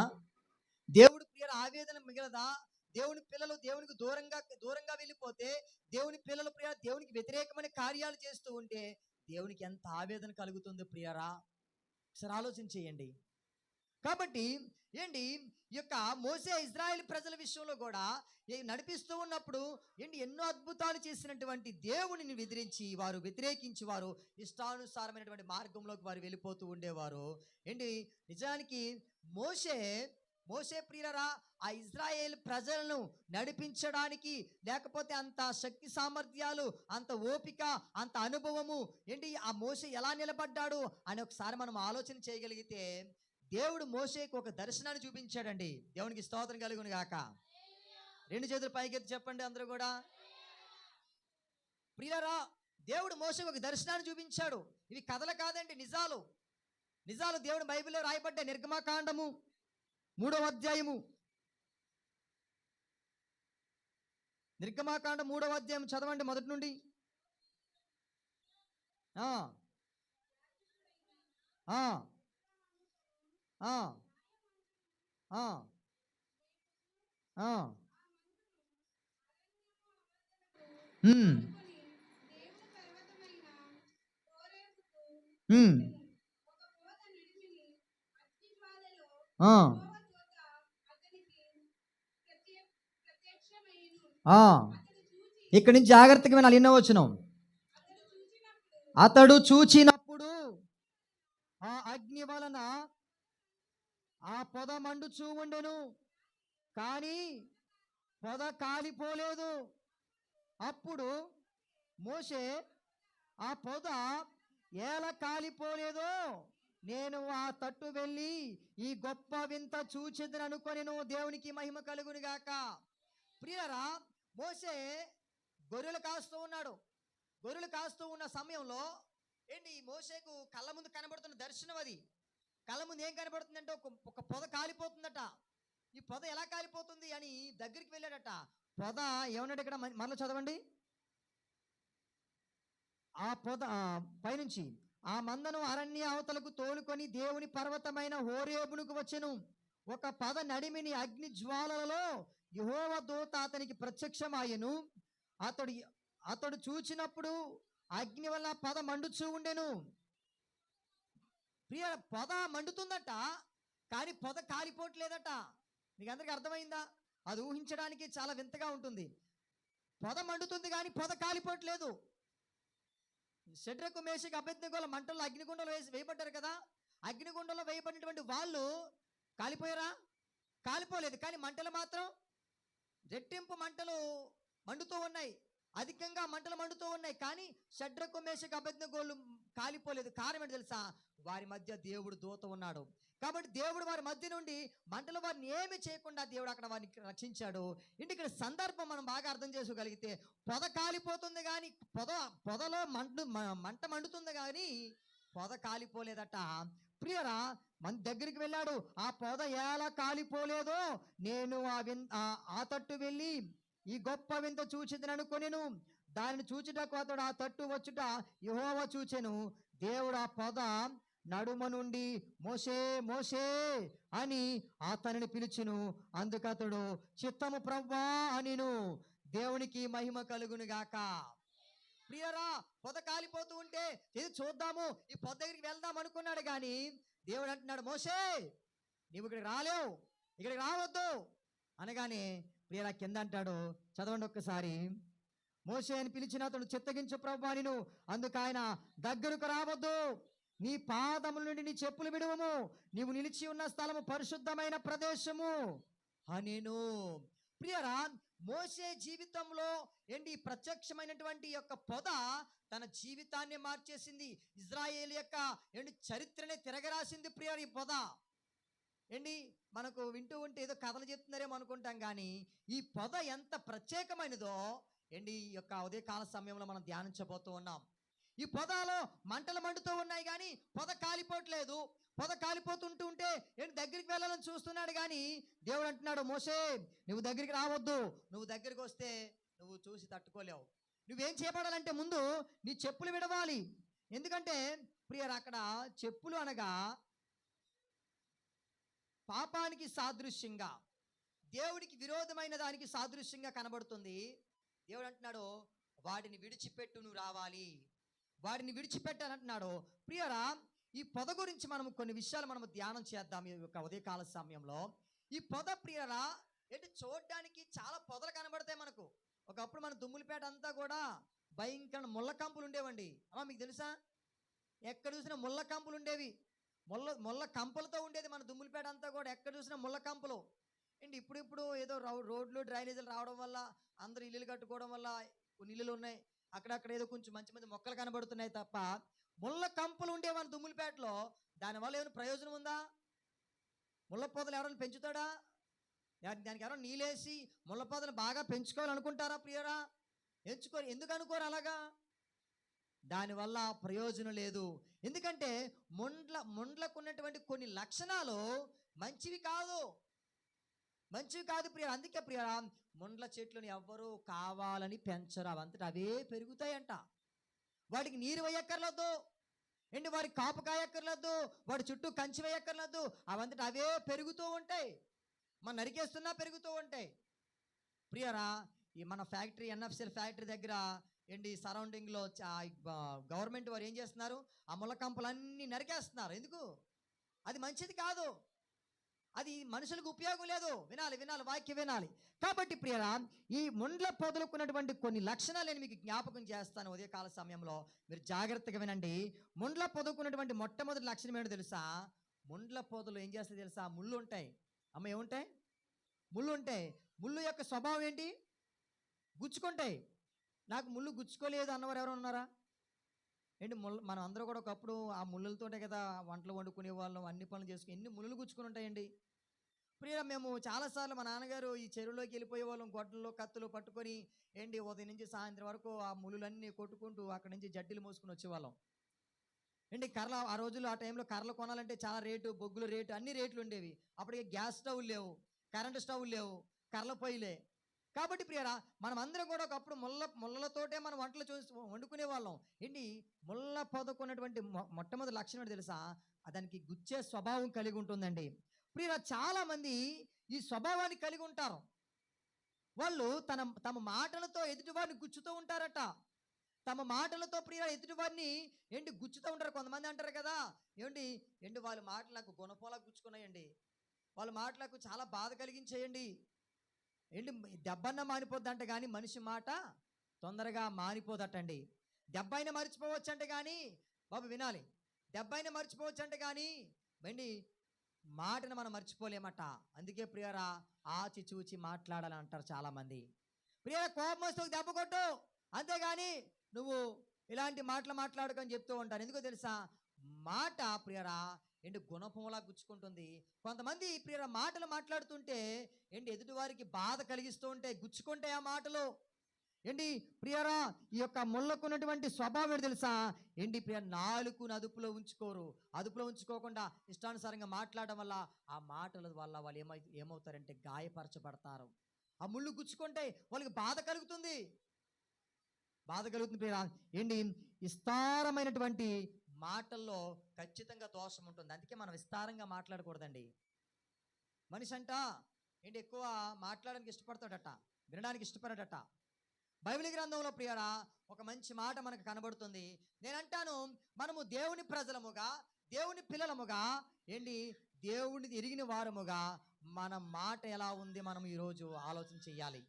దేవుడు ప్రియుల ఆవేదన మిగలదా? దేవుని పిల్లలు దేవునికి దూరంగా వెళ్ళిపోతే దేవుని పిల్లలు ప్రియ దేవునికి వ్యతిరేకమైన కార్యాలు చేస్తూ ఉంటే దేవునికి ఎంత ఆవేదన కలుగుతుంది ప్రియరా? ఒకసారి ఆలోచన చేయండి. కాబట్టి ఏంటి ఈ యొక్క మోసే ఇజ్రాయేల్ ప్రజల విషయంలో కూడా నడిపిస్తూ ఉన్నప్పుడు ఏంటి ఎన్నో అద్భుతాలు చేసినటువంటి దేవునిని వ్యతిరేకించి వారు ఇష్టానుసారమైనటువంటి మార్గంలోకి వారు వెళ్ళిపోతూ ఉండేవారు. ఏంటి నిజానికి మోసే ప్రియులరా ఆ ఇజ్రాయేల్ ప్రజలను నడిపించడానికి లేకపోతే అంత శక్తి సామర్థ్యాలు, అంత ఓపిక, అంత అనుభవము ఏంటి ఆ మోసే ఎలా నిలబడ్డాడు అని ఒకసారి మనం ఆలోచన చేయగలిగితే దేవుడు మోసేకు ఒక దర్శనాన్ని చూపించాడండి. దేవునికి స్తోత్రం కలుగును గాక. 2 చేతులు పైకెత్తి చెప్పండి అందరూ కూడా. ప్రియులారా దేవుడు మోసేకు ఒక దర్శనాన్ని చూపించాడు. ఇవి కథలు కాదండి, నిజాలు. దేవుడు బైబిల్లో రాయబడ్డ నిర్గమకాండము 3వ అధ్యాయము, నిర్గమకాండం 3వ అధ్యాయం చదవండి మొదటి నుండి. ఆ ఆ ఆ ఆ ఆ ఇక్కడి నుంచి జాగ్రత్తగా వినాలి. ఎన్నో వచనం. అతడు చూచినప్పుడు ఆ అగ్ని వలన ఆ పొద మండుచూ ఉండెను, కానీ పొద కాలిపోలేదు. అప్పుడు మోషే ఆ పొద ఎలా కాలిపోలేదో నేను ఆ తట్టు వెళ్ళి ఈ గొప్ప వింత చూచెదను అనుకొనెను. దేవునికి మహిమ కలుగును గాక. ప్రియరా మోషే గొర్రెలు కాస్తూ ఉన్నాడు. గొర్రెలు కాస్తూ ఉన్న సమయంలో ఏంటి మోషేకు కళ్ళ ముందు కనబడుతున్న దర్శనం అది. కళ్ళ ముందు ఏం కనబడుతుందంటే ఒక పొద కాలిపోతుందట. ఈ పొద ఎలా కాలిపోతుంది అని దగ్గరికి వెళ్ళాడట. పొద ఏమన్నాడు ఇక్కడ మరలా చదవండి. ఆ పొద పైనుంచి ఆ మందను అరణ్య అవతలకు తోలుకొని దేవుని పర్వతమైన హోరేబునకు వచ్చెను. ఒక పద నడిమిని అగ్ని జ్వాలలలో యెహోవా దూత అతనికి ప్రత్యక్షమాయెను. అతడు చూచినప్పుడు అగ్ని వల్ల పద మండుచూ ఉండెను. ప్రియ పొద మండుతుందట, కానీ పొద కాలిపోవట్లేదట. మీకు అందరికి అర్థమైందా? అది ఊహించడానికి చాలా వింతగా ఉంటుంది. పొద మండుతుంది కానీ పొద కాలిపోవట్లేదు. షడ్రకు మేషకు అబేద్నెగోల మంటల్లో అగ్నిగుండంలో వేయబడ్డారు కదా. అగ్నిగుండంలో వేయబడినటువంటి వాళ్ళు కాలిపోయారా? కాలిపోలేదు. కానీ మంటలు మాత్రం రెట్టింపు మంటలు మండుతూ ఉన్నాయి, అధికంగా మంటలు మండుతూ ఉన్నాయి. కానీ షడ్రకు మేషకు అబేద్నెగోలు కాలిపోలేదు. కారణం ఏంటి తెలుసా? వారి మధ్య దేవుడు దూత ఉన్నాడు. కాబట్టి దేవుడు వారి మధ్య నుండి మంటలు వారిని ఏమి చేయకుండా దేవుడు అక్కడ వారిని రక్షించాడు. ఇక్కడ సందర్భం మనం బాగా అర్థం చేసుకోగలిగితే పొద కాలిపోతుంది కానీ పొదలో మంట మండుతుంది కానీ పొద కాలిపోలేదట. ప్రియరా మన దగ్గరికి వెళ్ళాడు. ఆ పొద ఎలా కాలిపోలేదో నేను ఆ తట్టు వెళ్ళి ఈ గొప్ప వింత చూచిదని అనుకొనెను. దానిని చూచుటకు అతడు ఆ తట్టు వచ్చుట యెహోవా చూచెను. దేవుడు ఆ పొద నడుమ నుండి మోషే మోషే అని అతనిని పిలుచును. అందుకు అతడు చిత్తము ప్రభువా అనిను. దేవునికి మహిమ కలుగును గాక. ప్రియరా పొద కాలిపోతూ ఉంటే ఇది చూద్దాము, ఈ పొద దగ్గరికి వెళ్దాం అనుకున్నాడు. కానీ దేవుడు అంటున్నాడు, మోషే నీవు ఇక్కడికి రాలేవు, ఇక్కడికి రావద్దు అనగానే ప్రియరా కింద అంటాడు, చదవండి ఒక్కసారి. మోషే అని పిలిచిన అతడు చిత్తగించు ప్రభువా అనిను. అందుకు ఆయన దగ్గరకు రావద్దు, నీ పాదముల నుండి నీ చెప్పులు విడువము, నీవు నిలిచి ఉన్న స్థలము పరిశుద్ధమైన ప్రదేశము అనిను. ప్రియరా మోషే జీవితంలో ఏంటి ప్రత్యక్షమైనటువంటి యొక్క పొద తన జీవితాన్ని మార్చేసింది. ఇజ్రాయేల్ యొక్క ఏంటి చరిత్రనే తిరగరాసింది ప్రియరా ఈ పొద. ఏంటి మనకు వింటూ ఉంటే ఏదో కథలు చెప్తున్నారేమో అనుకుంటాం, కానీ ఈ పొద ఎంత ప్రత్యేకమైనదో ఏంటి ఈ యొక్క ఉదయకాల సమయంలో మనం ధ్యానించబోతూ ఉన్నాం. ఈ పొదలో మంటలు మండుతూ ఉన్నాయి కానీ పొద కాలిపోవట్లేదు. పొద కాలిపోతుంటూ ఉంటే ఏంటి దగ్గరికి వెళ్ళాలని చూస్తున్నాడు. కానీ దేవుడు అంటున్నాడు, మోషే నువ్వు దగ్గరికి రావద్దు, నువ్వు దగ్గరికి వస్తే నువ్వు చూసి తట్టుకోలేవు. నువ్వేం చేయబడాలంటే ముందు నీ చెప్పులు విడవాలి. ఎందుకంటే ప్రియరా, అక్కడ చెప్పులు అనగా పాపానికి సాదృశ్యంగా, దేవుడికి విరోధమైన దానికి సాదృశ్యంగా కనబడుతుంది. దేవుడు అంటున్నాడు, వాడిని విడిచిపెట్టు, నువ్వు రావాలి, వాడిని విడిచిపెట్టాలంటున్నాడు. ప్రియరా, ఈ పొద గురించి మనం కొన్ని విషయాలు మనము ధ్యానం చేద్దాం ఈ యొక్క ఉదయకాల సమయంలో. ఈ పొద ప్రియరా ఏంటి, చూడడానికి చాలా పొదలు కనబడతాయి మనకు. ఒకప్పుడు మన దుమ్ములపేట అంతా కూడా భయంకర ముళ్ళ కంపులు ఉండేవండి. అమ్మా మీకు తెలుసా, ఎక్కడ చూసినా ముళ్ళ కంపులు ఉండేవి. ముళ్ళ కంపలతో ఉండేది మన దుమ్ములపేట అంతా కూడా, ఎక్కడ చూసినా ముళ్ళ కంపలు. ఏంటి ఇప్పుడు ఏదో రోడ్లు డ్రైనేజీలు రావడం వల్ల, అందరూ ఇల్లులు కట్టుకోవడం వల్ల కొన్ని ఇల్లులు ఉన్నాయి, అక్కడక్కడ ఏదో కొంచెం మంచి మంచి మొక్కలు కనబడుతున్నాయి తప్ప ముళ్ళ కంపలు ఉండేవి మన దుమ్ములపేటలో. దానివల్ల ఏమైనా ప్రయోజనం ఉందా? ముళ్ళ పొదలు ఎవరైనా పెంచుతాడా? దానికి ఎవరైనా నీళ్ళేసి ముళ్ళ పొదలు బాగా పెంచుకోవాలనుకుంటారా ప్రియరా? ఎంచుకోరు. ఎందుకు అనుకోరు అలాగా? దానివల్ల ప్రయోజనం లేదు. ఎందుకంటే ముండ్లకు ఉన్నటువంటి కొన్ని లక్షణాలు మంచివి కాదు ప్రియ. అందుకే ప్రియ, ముండ్ల చెట్లను ఎవ్వరూ కావాలని పెంచరు, అవంతటా అవే పెరుగుతాయంట. వాటికి నీరు వేయక్కర్లేదు, వాడికి కాపు కాయక్కర్లేదు, వాడి చుట్టూ కంచి వేయక్కర్లేదు, అవంతటా అవే పెరుగుతూ ఉంటాయి. మన నరికేస్తున్నా పెరుగుతూ ఉంటాయి. ప్రియరా, ఈ మన ఫ్యాక్టరీ ఎన్ఎఫ్సిఎల్ ఫ్యాక్టరీ దగ్గర సరౌండింగ్లో గవర్నమెంట్ వారు ఏం చేస్తున్నారు, ఆ ముళ్ళ కంపలన్నీ నరికేస్తున్నారు. ఎందుకు? అది మంచిది కాదు, అది మనుషులకు ఉపయోగం లేదు. వినాలి, వాక్యం వినాలి. కాబట్టి ప్రియరా, ఈ ముండ్ల పొదలుకున్నటువంటి కొన్ని లక్షణాలు నేను మీకు జ్ఞాపకం చేస్తాను ఉదయకాల సమయంలో. మీరు జాగ్రత్తగా వినండి. ముండ్ల పొదలుకున్నటువంటి మొట్టమొదటి లక్షణం ఏంటో తెలుసా? ముండ్ల పొదలు ఏం చేస్తాయి తెలుసా? ముళ్ళు ఉంటాయి. అమ్మ ఏముంటాయి? ముళ్ళు ఉంటాయి. ముళ్ళు యొక్క స్వభావం ఏంటి? గుచ్చుకుంటాయి. నాకు ముళ్ళు గుచ్చుకోలేదు అన్నవారు ఎవరు ఉన్నారా? మనం అందరూ కూడా ఒకప్పుడు ఆ ముళ్ళతోటే కదా వంటలు వండుకునే వాళ్ళం, అన్ని పనులు చేసుకుని. ఎన్ని ముళ్ళు గుచ్చుకుని ఉంటాయండి ప్రియ. మేము చాలాసార్లు మా నాన్నగారు ఈ చెరువులోకి వెళ్ళిపోయే వాళ్ళం, గొడ్డలు కత్తులు పట్టుకొని ఉదయం నుంచి సాయంత్రం వరకు ఆ ముళ్ళులన్నీ కొట్టుకుంటూ అక్కడి నుంచి జడ్డీలు మోసుకుని వచ్చేవాళ్ళం. కర్రలు, ఆ రోజుల్లో ఆ టైంలో కర్రలు కొనాలంటే చాలా రేటు, బొగ్గుల రేటు, అన్ని రేట్లు ఉండేవి. అప్పటికే గ్యాస్ స్టవ్లు లేవు, కరెంటు స్టవ్లు లేవు, కర్రల పొయ్యిలే. కాబట్టి ప్రియరా, మనం అందరం కూడా ఒకప్పుడు ముళ్ళతోటే మనం వంటలు వండుకునే వాళ్ళం. ముళ్ళ పొదకున్నటువంటి మొట్టమొదటి లక్షణం ఏంటి తెలుసా? దానికి గుచ్చే స్వభావం కలిగి ఉంటుందండి. ప్రియరా, చాలామంది ఈ స్వభావాన్ని కలిగి ఉంటారు. వాళ్ళు తమ మాటలతో ఎదుటివారిని గుచ్చుతూ ఉంటారట. తమ మాటలతో ప్రియ ఎదుటివారిని గుచ్చుతూ ఉంటారు. కొంతమంది అంటారు కదా, వాళ్ళ మాటలు నాకు గుణపోలా గుచ్చుకున్నాయండి, వాళ్ళ మాటలకు చాలా బాధ కలిగించేయండి. దెబ్బన్న మానిపోద్దంట, కానీ మనిషి మాట తొందరగా మానిపోదటండి. దెబ్బ అయినా మర్చిపోవచ్చు అంటే కానీ, బాబు వినాలి, దెబ్బ అయినా మర్చిపోవచ్చు అంటే కానీ మాటను మనం మర్చిపోలేమట. అందుకే ప్రియరా, ఆచి చూచి మాట్లాడాలని అంటారు చాలామంది. ప్రియరా, కోపం వస్తే దెబ్బ కొట్టు, అంతేగాని నువ్వు ఇలాంటి మాటలు మాట్లాడుకొని చెప్తూ ఉంటాను. ఎందుకో తెలుసా? మాట ప్రియరా గుణపంలా గుచ్చుకుంటుంది. కొంతమంది ప్రియరా మాటలు మాట్లాడుతుంటే ఎదుటివారికి బాధ కలిగిస్తూ ఉంటే గుచ్చుకుంటే ఆ మాటలు ప్రియరా, ఈ యొక్క ముళ్ళకున్నటువంటి స్వభావం ఏంటి తెలుసా? ప్రియ, నాలుకను అదుపులో ఉంచుకోరు. అదుపులో ఉంచుకోకుండా ఇష్టానుసారంగా మాట్లాడడం వల్ల ఆ మాటల వల్ల వాళ్ళు ఏమవుతారంటే గాయపరచబడతారు. ఆ ముళ్ళు గుచ్చుకుంటే వాళ్ళకి బాధ కలుగుతుంది. ప్రియరా, విస్తారమైనటువంటి మాటల్లో ఖచ్చితంగా దోషం ఉంటుంది. అందుకే మనం విస్తారంగా మాట్లాడకూడదండి. మనిషి అంట ఎక్కువ మాట్లాడడానికి ఇష్టపడతాడట, వినడానికి ఇష్టపడట. బైబిల్ గ్రంథంలో ప్రియరా ఒక మంచి మాట మనకు కనబడుతుంది. నేనంటాను, మనము దేవుని ప్రజలముగా, దేవుని పిల్లలముగా, దేవుని ఎరిగిన వారముగా మన మాట ఎలా ఉంది మనం ఈరోజు ఆలోచన చెయ్యాలి.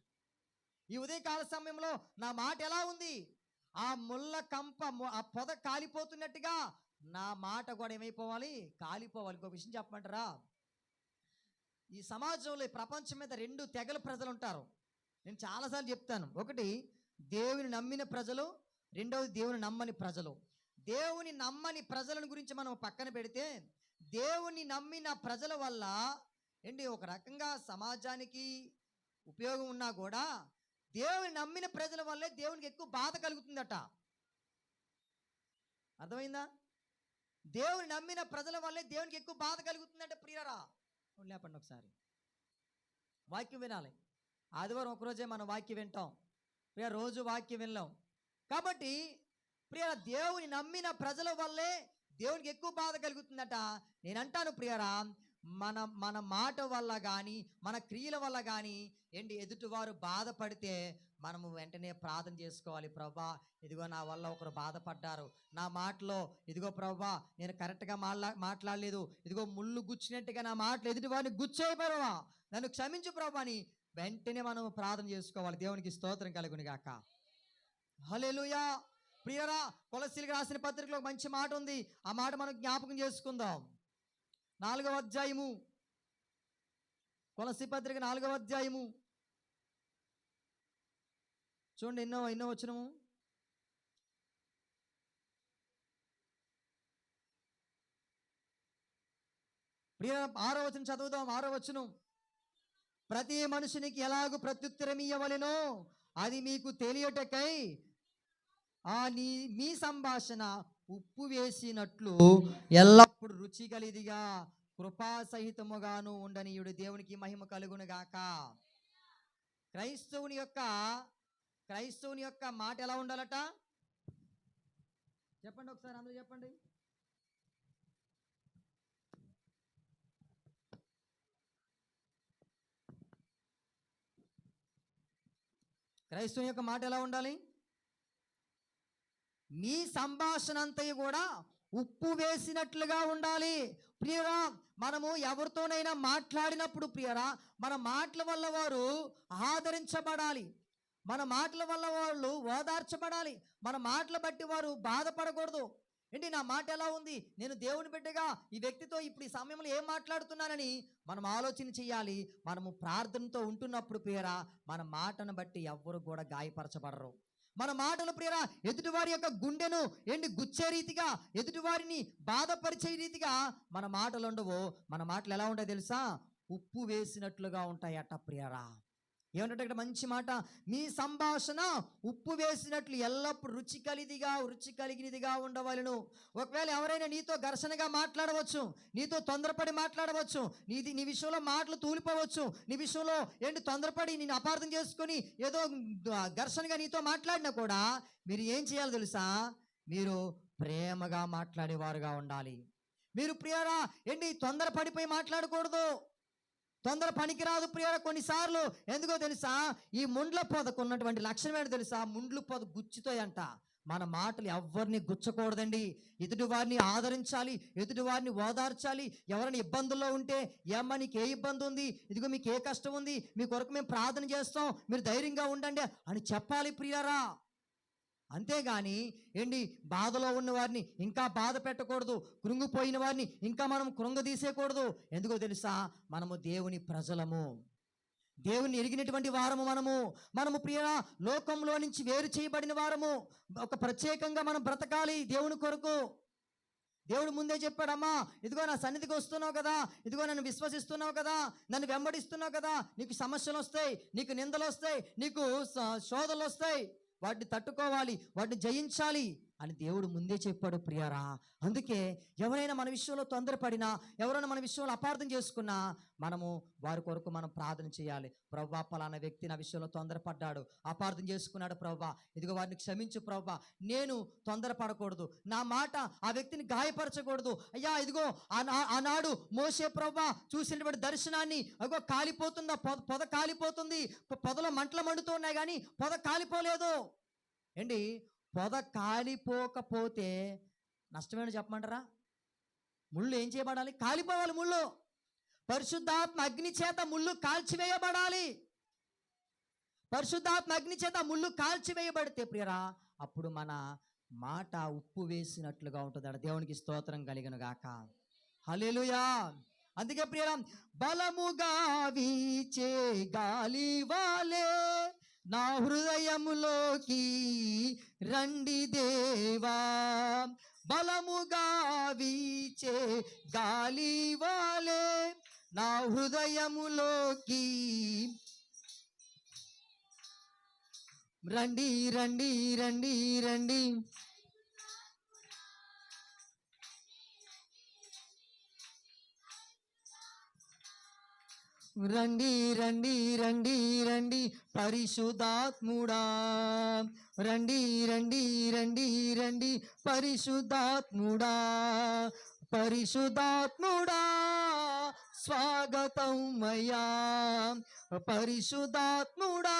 ఈ ఉదయకాల సమయంలో నా మాట ఎలా ఉంది? ఆ ముళ్ళ కంప, ఆ పొద కాలిపోతున్నట్టుగా నా మాట కూడా ఏమైపోవాలి? కాలిపోవాలి. ఇంకో విషయం చెప్పమంటారా? ఈ సమాజంలో, ఈ ప్రపంచం మీద 2 తెగల ప్రజలు ఉంటారు. నేను చాలాసార్లు చెప్తాను. ఒకటి దేవుని నమ్మిన ప్రజలు, రెండవది దేవుని నమ్మని ప్రజలు. దేవుని నమ్మని ప్రజలను గురించి మనం పక్కన పెడితే, దేవుని నమ్మిన ప్రజల వల్ల ఒక రకంగా సమాజానికి ఉపయోగం ఉన్నా కూడా దేవుని నమ్మిన ప్రజల వల్లే దేవునికి ఎక్కువ బాధ కలుగుతుందట. అర్థమైందా? దేవుని నమ్మిన ప్రజల వల్లే దేవునికి ఎక్కువ బాధ కలుగుతుందంట. ప్రియరా, లేపండి ఒకసారి, వాక్యం వినాలి. ఆదివారం ఒకరోజే మనం వాక్యం వింటాం. ప్రియ రోజు వాక్యం వినలేం. కాబట్టి ప్రియ దేవుని నమ్మిన ప్రజల వల్లే దేవునికి ఎక్కువ బాధ కలుగుతుందట. నేనంటాను ప్రియరా, మన మాట వల్ల కానీ మన క్రియల వల్ల కానీ ఎదుటివారు బాధపడితే మనము వెంటనే ప్రార్థన చేసుకోవాలి. ప్రభా, ఇదిగో నా వల్ల ఒకరు బాధపడ్డారు, నా మాటలో ఇదిగో ప్రభా నేను కరెక్ట్గా మాట్లాడలేదు, ఇదిగో ముళ్ళు గుచ్చినట్టుగా నా మాటలు ఎదుటివారిని గుచ్చాయి ప్రభా, నన్ను క్షమించు ప్రభా అని వెంటనే మనం ప్రార్థన చేసుకోవాలి. దేవునికి స్తోత్రం కలుగును గాక. హల్లెలూయా. ప్రియరా, కొలస్సీలకు రాసిన పత్రికలో మంచి మాట ఉంది. ఆ మాట మనం జ్ఞాపకం చేసుకుందాం. 4వ అధ్యాయము, కొలస్సీ పత్రిక 4వ అధ్యాయము చూడండి, ఎన్నో వచనము. ప్రియ 6వ వచనం చదువుదాం. 6వ వచనం, ప్రతి మనుషునికి ఎలాగూ ప్రత్యుత్తరం ఇయ్యవలెనో అది మీకు తెలియటకై మీ సంభాషణ ఉప్పు వేసినట్లు ఎల్లప్పుడు రుచి కలిదిగా కృపాసహితముగాను ఉండనీయుడు. దేవునికి మహిమ కలుగును గాక. క్రైస్తవుని యొక్క మాట ఎలా ఉండాలట చెప్పండి ఒకసారి, అందరూ చెప్పండి. క్రైస్తవుని యొక్క మాట ఎలా ఉండాలి? మీ సంభాషణ అంతయు కూడా ఉప్పు వేసినట్లుగా ఉండాలి. ప్రియరా, మనము ఎవరితోనైనా మాట్లాడినప్పుడు ప్రియరా, మన మాటల వల్ల వారు ఆదరించబడాలి, మన మాటల వల్ల వాళ్ళు ఓదార్చబడాలి, మన మాటలు బట్టి వారు బాధపడకూడదు. నా మాట ఎలా ఉంది, నేను దేవుని బిడ్డగా ఈ వ్యక్తితో ఇప్పుడు ఈ సమయంలో ఏం మాట్లాడుతున్నానని మనం ఆలోచన చేయాలి. మనము ప్రార్థనతో ఉంటున్నప్పుడు ప్రియరా, మన మాటను బట్టి ఎవ్వరు కూడా గాయపరచబడరు. మన మాటలు ప్రియరా ఎదుటివారి యొక్క గుండెను గుచ్చే రీతిగా, ఎదుటివారిని బాధపరిచే రీతిగా మన మాటలు ఉండవు. మన మాటలు ఎలా ఉంటాయి తెలుసా? ఉప్పు వేసినట్లుగా ఉంటాయట ప్రియరా. ఏమంటే ఇక్కడ మంచి మాట, మీ సంభాషణ ఉప్పు వేసినట్లు ఎల్లప్పుడు రుచి కలిగినదిగా ఉండవలను. ఒకవేళ ఎవరైనా నీతో ఘర్షణగా మాట్లాడవచ్చు, నీతో తొందరపడి మాట్లాడవచ్చు, నీ విషయంలో మాటలు తూలిపోవచ్చు, నీ విషయంలో తొందరపడి నేను అపార్థం చేసుకొని ఏదో ఘర్షణగా నీతో మాట్లాడినా కూడా మీరు ఏం చేయాలి తెలుసా? మీరు ప్రేమగా మాట్లాడేవారుగా ఉండాలి. మీరు ప్రియరా తొందరపడిపోయి మాట్లాడకూడదు. తొందర పనికిరాదు ప్రియరా. కొన్నిసార్లు ఎందుకో తెలుసా, ఈ ముండ్ల పొదకు ఉన్నటువంటి లక్షణం ఏంటో తెలుసా? ముండ్ల పొద గుచ్చుతాయంట. మన మాటలు ఎవరిని గుచ్చకూడదండి. ఎదుటి వారిని ఆదరించాలి, ఎదుటి వారిని ఓదార్చాలి. ఎవరైనా ఇబ్బందుల్లో ఉంటే, ఏమ్మా నీకు ఏ ఇబ్బంది ఉంది, ఇదిగో మీకు ఏ కష్టం ఉంది, మీ కొరకు మేము ప్రార్థన చేస్తాం, మీరు ధైర్యంగా ఉండండి అని చెప్పాలి ప్రియరా. అంతేగాని బాధలో ఉన్న వారిని ఇంకా బాధ పెట్టకూడదు, కృంగిపోయిన వారిని ఇంకా మనం కృంగదీసేయకూడదు. ఎందుకో తెలుసా? మనము దేవుని ప్రజలము, దేవుని ఎరిగినటువంటి వారము. మనము ప్రియరా లోకంలో నుంచి వేరు చేయబడిన వారము. ఒక ప్రత్యేకంగా మనం బ్రతకాలి దేవుని కొరకు. దేవుడు ముందే చెప్పాడమ్మా, ఇదిగో నా సన్నిధికి వస్తున్నావు కదా, ఇదిగో నన్ను విశ్వసిస్తున్నావు కదా, నన్ను వెంబడిస్తున్నావు కదా, నీకు సమస్యలు వస్తాయి, నీకు నిందలు వస్తాయి, నీకు శోధనలు వస్తాయి, వాటిని తట్టుకోవాలి, వాటిని జయించాలి అని దేవుడు ముందే చెప్పాడు ప్రియరా. అందుకే ఎవరైనా మన విషయంలో తొందరపడినా, ఎవరైనా మన విషయంలో అపార్థం చేసుకున్నా మనము వారి కొరకు మనం ప్రార్థన చేయాలి. ప్రభువా, పలానా వ్యక్తి నా విషయంలో తొందరపడ్డాడు, అపార్థం చేసుకున్నాడు ప్రభువా, ఇదిగో వారిని క్షమించు ప్రభువా, నేను తొందరపడకూడదు, నా మాట ఆ వ్యక్తిని గాయపరచకూడదు. అయ్యా ఇదిగో ఆనాడు మోషే ప్రభువా చూసినటువంటి దర్శనాన్ని, అగో కాలిపోతుందా పొద కాలిపోతుంది, పొదలో మంటలు మండుతున్నాయి కానీ పొద కాలిపోలేదు. పొద కాలిపోకపోతే నష్టమేమో చెప్పమంటారా? ముళ్ళు ఏం చేయబడాలి? కాలిపోవాలి. ముళ్ళు పరిశుద్ధాత్మ అగ్ని చేత ముళ్ళు కాల్చివేయబడాలి. పరిశుద్ధాత్మ అగ్ని చేత ముళ్ళు కాల్చివేయబడితే ప్రియరా, అప్పుడు మన మాట ఉప్పు వేసినట్లుగా ఉంటుంది. దేవునికి స్తోత్రం కలుగును గాక. హల్లెలూయా. అందుకే ప్రియరా, బలముగా వీచే గాలి వాలే నా హృదయములోకి రండి దేవా, బలముగా వీచే గాలి వాలే నా హృదయములోకి రండి రండి రండి రండి. రండి రండి రండి రండి పరిశుద్ధాత్ముడా, రండి రండి రండి రండి పరిశుద్ధాత్ముడా, పరిశుద్ధాత్ముడా స్వాగతం అయ్యా, పరిశుద్ధాత్ముడా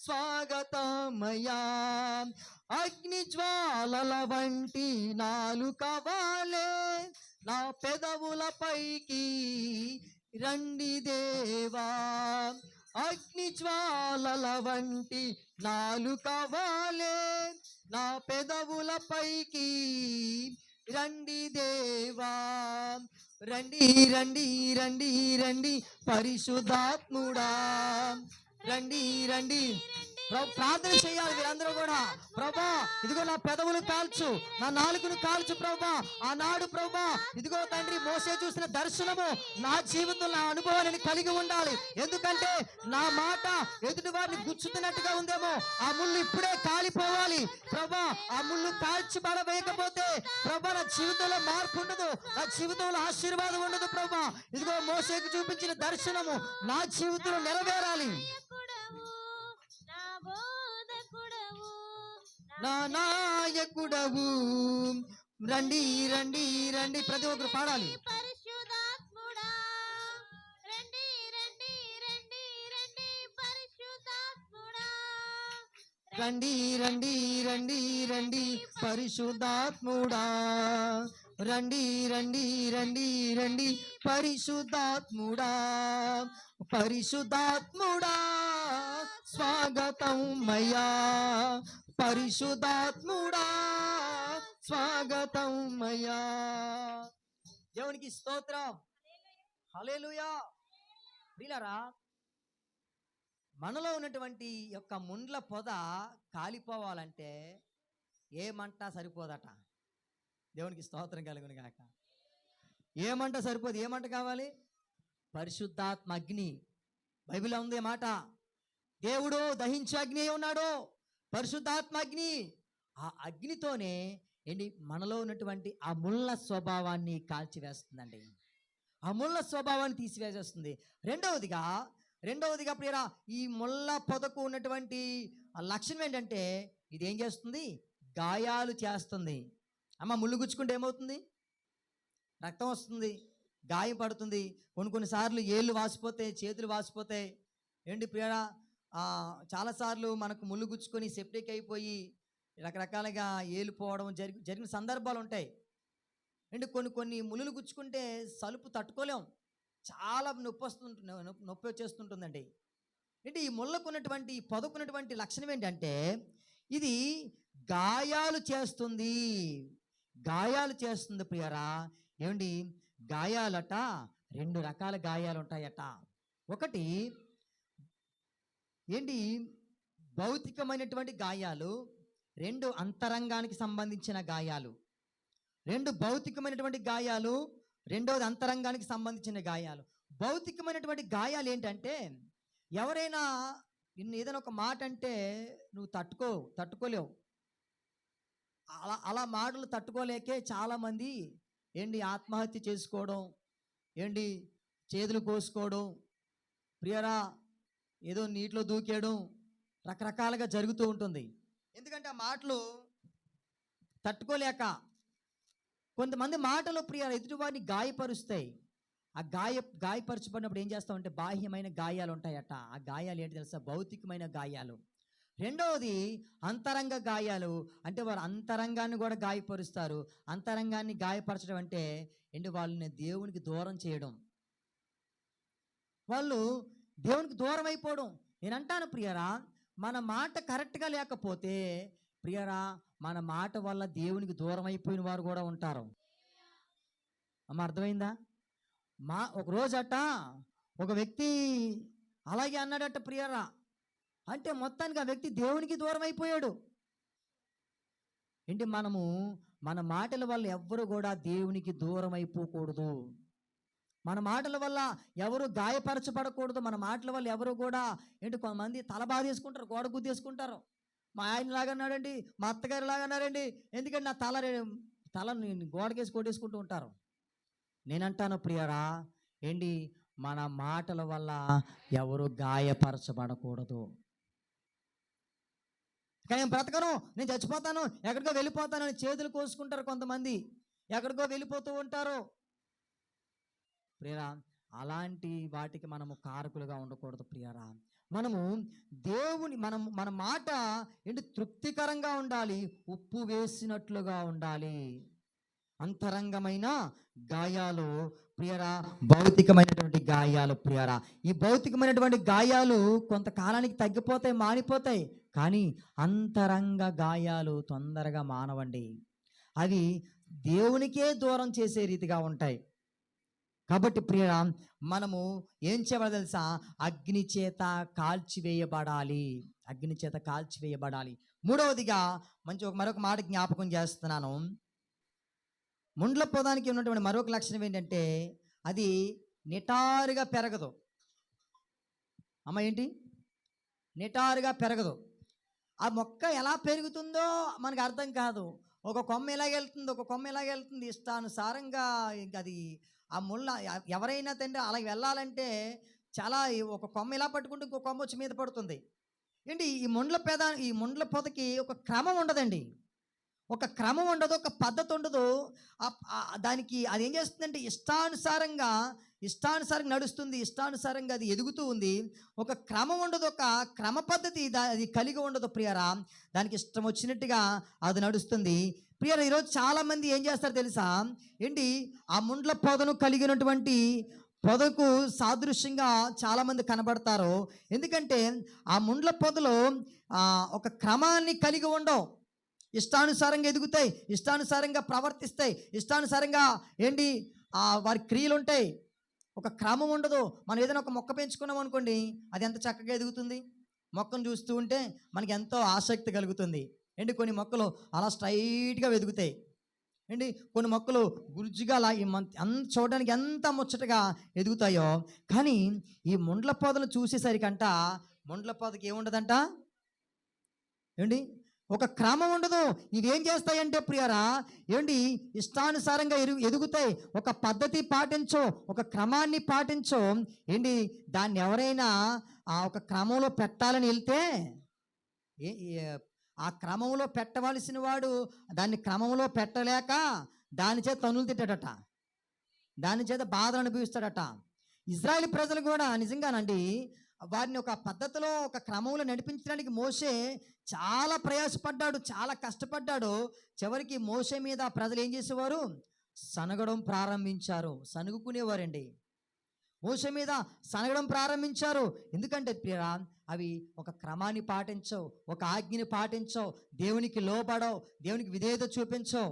స్వాగతమయ్యా. అగ్ని జ్వాలల వంటి నాలుక వాలే నా పెదవుల పైకి రండి దేవా, అగ్ని జ్వాలల వంటి నాలుక వాలే నా పెదవుల పైకి రండి దేవా, రండి రండి రండి రండి పరిశుద్ధాత్ముడా, రండి రండి. ప్రార్థన చేయాలి మీరందరూ కూడా. ప్రభా ఇదిగో నా పెదవులు కాల్చు, నా నాలుకను కాల్చు ప్రభా. ఆనాడు ప్రభా ఇదిగో తండ్రి మోసే చూసిన దర్శనము నా జీవితంలో నా అనుభవాన్ని కలిగి ఉండాలి. ఎందుకంటే నా మాట ఎదుటి వారిని గుచ్చుతున్నట్టుగా ఉందేమో, ఆ ముళ్ళు ఇప్పుడే కాలిపోవాలి ప్రభా. ఆ ముళ్ళు కాల్చిపడవేయకపోతే ప్రభా నా జీవితంలో మార్పు ఉండదు, నా జీవితంలో ఆశీర్వాదం ఉండదు ప్రభా. ఇదిగో మోసేకు చూపించిన దర్శనము నా జీవితంలో నెరవేరాలి. నా నాయకుడవు, రండి రండి రండి ప్రతి ఒక్కరు పాడాలి. పరిశుద్ధాత్ముడా రండి రండి రండి రండి పరిశుద్ధాత్ముడా, రండి రండి రండి రండి పరిశుద్ధాత్ముడా, రండి రండి రండి రండి పరిశుద్ధాత్ముడా, పరిశుద్ధాత్ముడా స్వాగతం అయ్యా, పరిశుద్ధాత్ముడా స్వాగతం అయ్యా. దేవునికి స్తోత్రం, హల్లెలూయా. ప్రియులారా, మనలో ఉన్నటువంటి యొక్క ముండ్ల పొద కాలిపోవాలంటే ఏ మంట సరిపోదట. దేవునికి స్తోత్రం కలుగును గాక. ఏ మంట సరిపోదు, ఏ మంట కావాలి? పరిశుద్ధాత్మ అగ్ని. బైబిల్లో ఉంది మాట, దేవుడు దహించే అగ్ని ఉన్నాడు, పరిశుద్ధాత్మ అగ్ని. ఆ అగ్నితోనే ఏంటి మనలో ఉన్నటువంటి ఆ ముళ్ళ స్వభావాన్ని కాల్చివేస్తుందండి, ఆ ముళ్ళ స్వభావాన్ని తీసివేసేస్తుంది. రెండవదిగా ప్రియరా, ఈ ముళ్ళ పొదకు ఉన్నటువంటి లక్షణం ఏంటంటే ఇది ఏం చేస్తుంది? గాయాలు చేస్తుంది. అమ్మ ముళ్ళు గుచ్చుకుంటే ఏమవుతుంది? రక్తం వస్తుంది, గాయం పడుతుంది, కొన్నిసార్లు ఏళ్ళు వాసిపోతాయి, చేతులు వాసిపోతాయి. ఏంటి ప్రియరా, చాలాసార్లు మనకు ముళ్ళు గుచ్చుకొని సెప్టిక్ అయిపోయి రకరకాలుగా ఏలిపోవడం జరిగిన సందర్భాలు ఉంటాయి. అంటే కొన్ని ముళ్ళులు గుచ్చుకుంటే సలుపు తట్టుకోలేం, చాలా నొప్పి వచ్చేస్తుంటుందండి. అంటే ఈ ముళ్ళకున్నటువంటి పొదకున్నటువంటి లక్షణం ఏంటంటే ఇది గాయాలు చేస్తుంది, గాయాలు చేస్తుంది ప్రియరా. ఏమండి గాయాలట, 2 రకాల గాయాలు ఉంటాయట. ఒకటి ఏంటి భౌతికమైనటువంటి గాయాలు, 2 అంతరంగానికి సంబంధించిన గాయాలు. 2 భౌతికమైనటువంటి గాయాలు, రెండవది అంతరంగానికి సంబంధించిన గాయాలు. భౌతికమైనటువంటి గాయాలు ఏంటంటే ఎవరైనా నిన్ను ఏదైనా ఒక మాట అంటే నువ్వు తట్టుకోలేవు. అలా మాటలు తట్టుకోలేకే చాలామంది ఏంటి ఆత్మహత్య చేసుకోవడం, ఏంటి చేతులు కోసుకోవడం, ప్రియరా ఏదో నీటిలో దూకేయడం, రకరకాలుగా జరుగుతూ ఉంటుంది. ఎందుకంటే ఆ మాటలు తట్టుకోలేక. కొంతమంది మాటలు ప్రియరా ఎదుటివారిని గాయపరుస్తాయి. ఆ గాయపరచబడినప్పుడు ఏం చేస్తామంటే బాహ్యమైన గాయాలు ఉంటాయట. ఆ గాయాలు ఏంటి తెలుసా? భౌతికమైన గాయాలు. రెండవది అంతరంగ గాయాలు. అంటే వారు అంతరంగాన్ని కూడా గాయపరుస్తారు. అంతరంగాన్ని గాయపరచడం అంటే ఏంటి? వాళ్ళని దేవునికి దూరం చేయడం, వాళ్ళు దేవునికి దూరం అయిపోవడం. నేను అంటాను ప్రియరా, మన మాట కరెక్ట్గా లేకపోతే ప్రియరా మన మాట వల్ల దేవునికి దూరం అయిపోయిన వారు కూడా ఉంటారు. అమ్మ అర్థమైందా? ఒక రోజట ఒక వ్యక్తి అలాగే అన్నాడట ప్రియరా. అంటే మొత్తానికి ఆ వ్యక్తి దేవునికి దూరం అయిపోయాడు. ఏంటి మనము మన మాటల వల్ల ఎవ్వరు కూడా దేవునికి దూరం అయిపోకూడదు. మన మాటల వల్ల ఎవరు గాయపరచబడకూడదు. మన మాటల వల్ల ఎవరు కూడా ఏంటి కొంతమంది తల బాధేసుకుంటారు, గోడ గుద్దేసుకుంటారు. మా ఆయన లాగా అన్నాడండి, మా అత్తగారు లాగా అన్నారండి, ఎందుకంటే నా తల గోడకేసి కొట్టేసుకుంటూ ఉంటారు. నేనంటాను ప్రియరా, ఏంటి మన మాటల వల్ల ఎవరు గాయపరచబడకూడదు. కానీ నేను బ్రతకను, నేను చచ్చిపోతాను, ఎక్కడికో వెళ్ళిపోతాను అని చేతులు కోసుకుంటారు కొంతమంది, ఎక్కడికో వెళ్ళిపోతూ ఉంటారు. ప్రియరా, అలాంటి వాటికి మనము కారకులుగా ఉండకూడదు. ప్రియరా, మనము మన మాట ఏంటి, తృప్తికరంగా ఉండాలి, ఉప్పు వేసినట్లుగా ఉండాలి. అంతరంగమైన గాయాలు ప్రియరా, భౌతికమైనటువంటి గాయాలు ప్రియరా, ఈ భౌతికమైనటువంటి గాయాలు కొంతకాలానికి తగ్గిపోతాయి, మానిపోతాయి. కానీ అంతరంగ గాయాలు తొందరగా మానవండి. అవి దేవునికే దూరం చేసే రీతిగా ఉంటాయి. కాబట్టి ప్రియరా, మనము ఏం చేయాలో తెలుసా? అగ్ని చేత కాల్చివేయబడాలి. అగ్ని చేత కాల్చివేయబడాలి. మూడవదిగా మరొక మాట జ్ఞాపకం చేస్తున్నాను. ముండ్ల పొదానికి ఉన్నటువంటి మరొక లక్షణం ఏంటంటే, అది నిటారుగా పెరగదు. ఏంటి? నిటారుగా పెరగదు. ఆ మొక్క ఎలా పెరుగుతుందో మనకు అర్థం కాదు. ఒక కొమ్మ ఎలాగెళ్తుంది, ఒక కొమ్మ ఎలాగెళ్తుంది, ఇష్టానుసారంగా. అది ఆ ముళ్ళ ఎవరైనా తండ్రి అలా వెళ్ళాలంటే చాలా, ఒక కొమ్మ ఇలా పట్టుకుంటే ఇంకో కొమ్మ వచ్చి మీద పడుతుంది. ఏంటి, ఈ ముండ్ల పొదకి ఒక క్రమం ఉండదండి. ఒక క్రమం ఉండదు, ఒక పద్ధతి ఉండదు. దానికి అది ఏం చేస్తుందంటే ఇష్టానుసారంగా నడుస్తుంది, ఇష్టానుసారంగా అది ఎదుగుతూ ఉంది. ఒక క్రమం ఉండదు, ఒక క్రమ పద్ధతి అది కలిగి ఉండదు ప్రియరా. దానికి ఇష్టం వచ్చినట్టుగా అది నడుస్తుంది. ప్రియరా, ఈరోజు చాలామంది ఏం చేస్తారు తెలుసా? ఏంటి, ఆ ముండ్ల పొదను కలిగినటువంటి పొదకు సాదృశ్యంగా చాలామంది కనబడతారు. ఎందుకంటే ఆ ముండ్ల పొదలో ఒక క్రమాన్ని కలిగి ఉండవు. ఇష్టానుసారంగా ఎదుగుతాయి, ఇష్టానుసారంగా ప్రవర్తిస్తాయి, ఇష్టానుసారంగా ఏంటి వారి క్రియలు ఉంటాయి. ఒక క్రమం ఉండదు. మనం ఏదైనా ఒక మొక్క పెంచుకున్నాం అనుకోండి, అది ఎంత చక్కగా ఎదుగుతుంది. మొక్కను చూస్తూ ఉంటే మనకి ఎంతో ఆసక్తి కలుగుతుంది. ఏంటి, కొన్ని మొక్కలు అలా స్ట్రైట్గా ఎదుగుతాయి. ఏంటి, కొన్ని మొక్కలు గుర్జుగా అలా చూడడానికి ఎంత ముచ్చటగా ఎదుగుతాయో. కానీ ఈ ముండ్ల పొదలు చూసేసరికంట ముండ్ల పొదకి ఏముండదంట, ఏంటి, ఒక క్రమం ఉండదు. ఇవేం చేస్తాయంటే ప్రియరా, ఏంటి, ఇష్టానుసారంగా ఎదుగుతాయి. ఒక పద్ధతి పాటించో, ఒక క్రమాన్ని పాటించో. ఏంటి, దాన్ని ఎవరైనా ఒక క్రమంలో పెట్టాలని వెళ్తే ఆ క్రమంలో పెట్టవలసిన వాడు దాన్ని క్రమంలో పెట్టలేక దాని చేత తనులు తిట్టాడట, దాని చేత బాధలు అనుభవిస్తాడట. ఇజ్రాయేల్ ప్రజలు కూడా నిజంగానండి, వారిని ఒక పద్ధతిలో, ఒక క్రమంలో నడిపించడానికి మోషే చాలా ప్రయాసపడ్డాడు, చాలా కష్టపడ్డాడు. చివరికి మోషే మీద ప్రజలు ఏం చేసేవారు? సనగడం ప్రారంభించారు, సనుగుకునేవారండి. మోషే మీద సనగడం ప్రారంభించారు. ఎందుకంటే ప్రియరా, అవి ఒక క్రమాన్ని పాటించవు, ఒక ఆజ్ఞని పాటించవు, దేవునికి లోబడవు, దేవునికి విధేయత చూపించవు.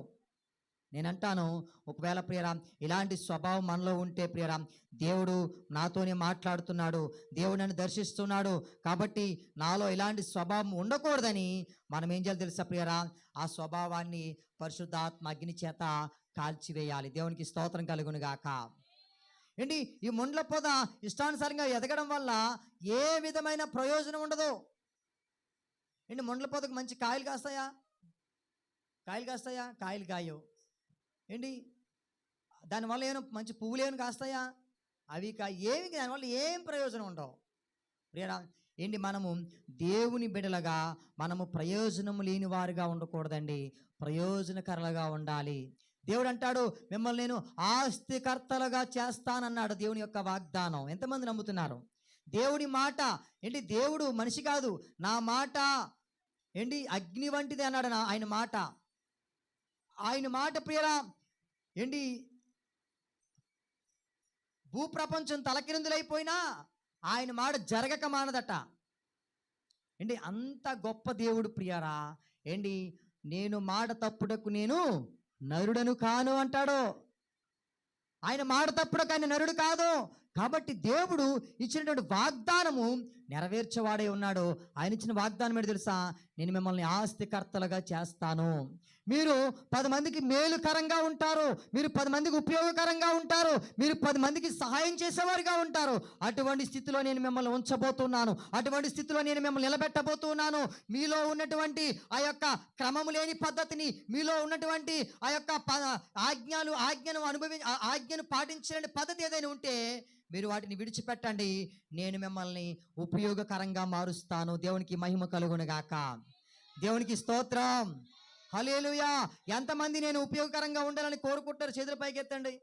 నేనంటాను, ఒకవేళ ప్రియరా ఇలాంటి స్వభావం మనలో ఉంటే ప్రియరా, దేవుడు నాతోనే మాట్లాడుతున్నాడు, దేవుడు నన్ను దర్శిస్తున్నాడు, కాబట్టి నాలో ఇలాంటి స్వభావం ఉండకూడదని మనం ఏం చేయాలి తెలుసా ప్రియరా? ఆ స్వభావాన్ని పరిశుద్ధాత్మ అగ్ని చేత కాల్చివేయాలి. దేవునికి స్తోత్రం కలుగును గాక. ఏంటి, ఈ ముండ్ల పొద ఇష్టానుసారంగా ఎదగడం వల్ల ఏ విధమైన ప్రయోజనం ఉండదు. ఏంటి, ముండ్ల పొదకు మంచి కాయలు కాస్తాయా? కాయలు కాయవు. ఏంటి, దానివల్ల ఏమైనా మంచి పువ్వులు ఏమైనా కాస్తాయా? అవి ఏమి, దానివల్ల ఏం ప్రయోజనం ఉండవు ప్రియరా. ఏంటి, మనము దేవుని బిడ్డలుగా మనము ప్రయోజనం లేని వారుగా ఉండకూడదండి, ప్రయోజనకరులుగా ఉండాలి. దేవుడు అంటాడు, మిమ్మల్ని నేను ఆస్తికర్తలుగా చేస్తానన్నాడు. దేవుని యొక్క వాగ్దానం ఎంతమంది నమ్ముతున్నారు? దేవుడి మాట ఏంటి, దేవుడు మనిషి కాదు. నా మాట ఏంటి, అగ్ని వంటిది అన్నాడు ఆయన మాట ప్రియరా. ఏంటి, భూప్రపంచం తలకిందులైపోయినా ఆయన మాట జరగక మానదట. ఏంటి, అంత గొప్ప దేవుడు ప్రియరా. ఏంటి, నేను మాట తప్పుడకు నేను నరుడను కాను అంటాడు. ఆయన మాట తప్పుడకు ఆయన నరుడు కాదు. కాబట్టి దేవుడు ఇచ్చినటువంటి వాగ్దానము నెరవేర్చేవాడే ఉన్నాడు. ఆయన ఇచ్చిన వాగ్దానం ఏంటి తెలుసా? నేను మిమ్మల్ని ఆస్తికర్తలుగా చేస్తాను, మీరు 10 మందికి మేలుకరంగా ఉంటారు, మీరు 10 మందికి ఉపయోగకరంగా ఉంటారు, మీరు 10 మందికి సహాయం చేసేవారుగా ఉంటారు. అటువంటి స్థితిలో నేను మిమ్మల్ని ఉంచబోతున్నాను, అటువంటి స్థితిలో నేను మిమ్మల్ని నిలబెట్టబోతున్నాను. మీలో ఉన్నటువంటి ఆ యొక్క క్రమము లేని పద్ధతిని, మీలో ఉన్నటువంటి ఆ యొక్క ఆజ్ఞను పాటించలేని పద్ధతి ఏదైనా ఉంటే మీరు వాటిని విడిచిపెట్టండి, నేను మిమ్మల్ని ఉపయోగకరంగా మారుస్తాను. దేవునికి మహిమ కలుగును గాక. దేవునికి స్తోత్రం. హల్లెలూయా. ఎంతమంది నేను ఉపయోగకరంగా ఉండాలని కోరుకుంటారు? చేతుల పైకి ఎత్తండి.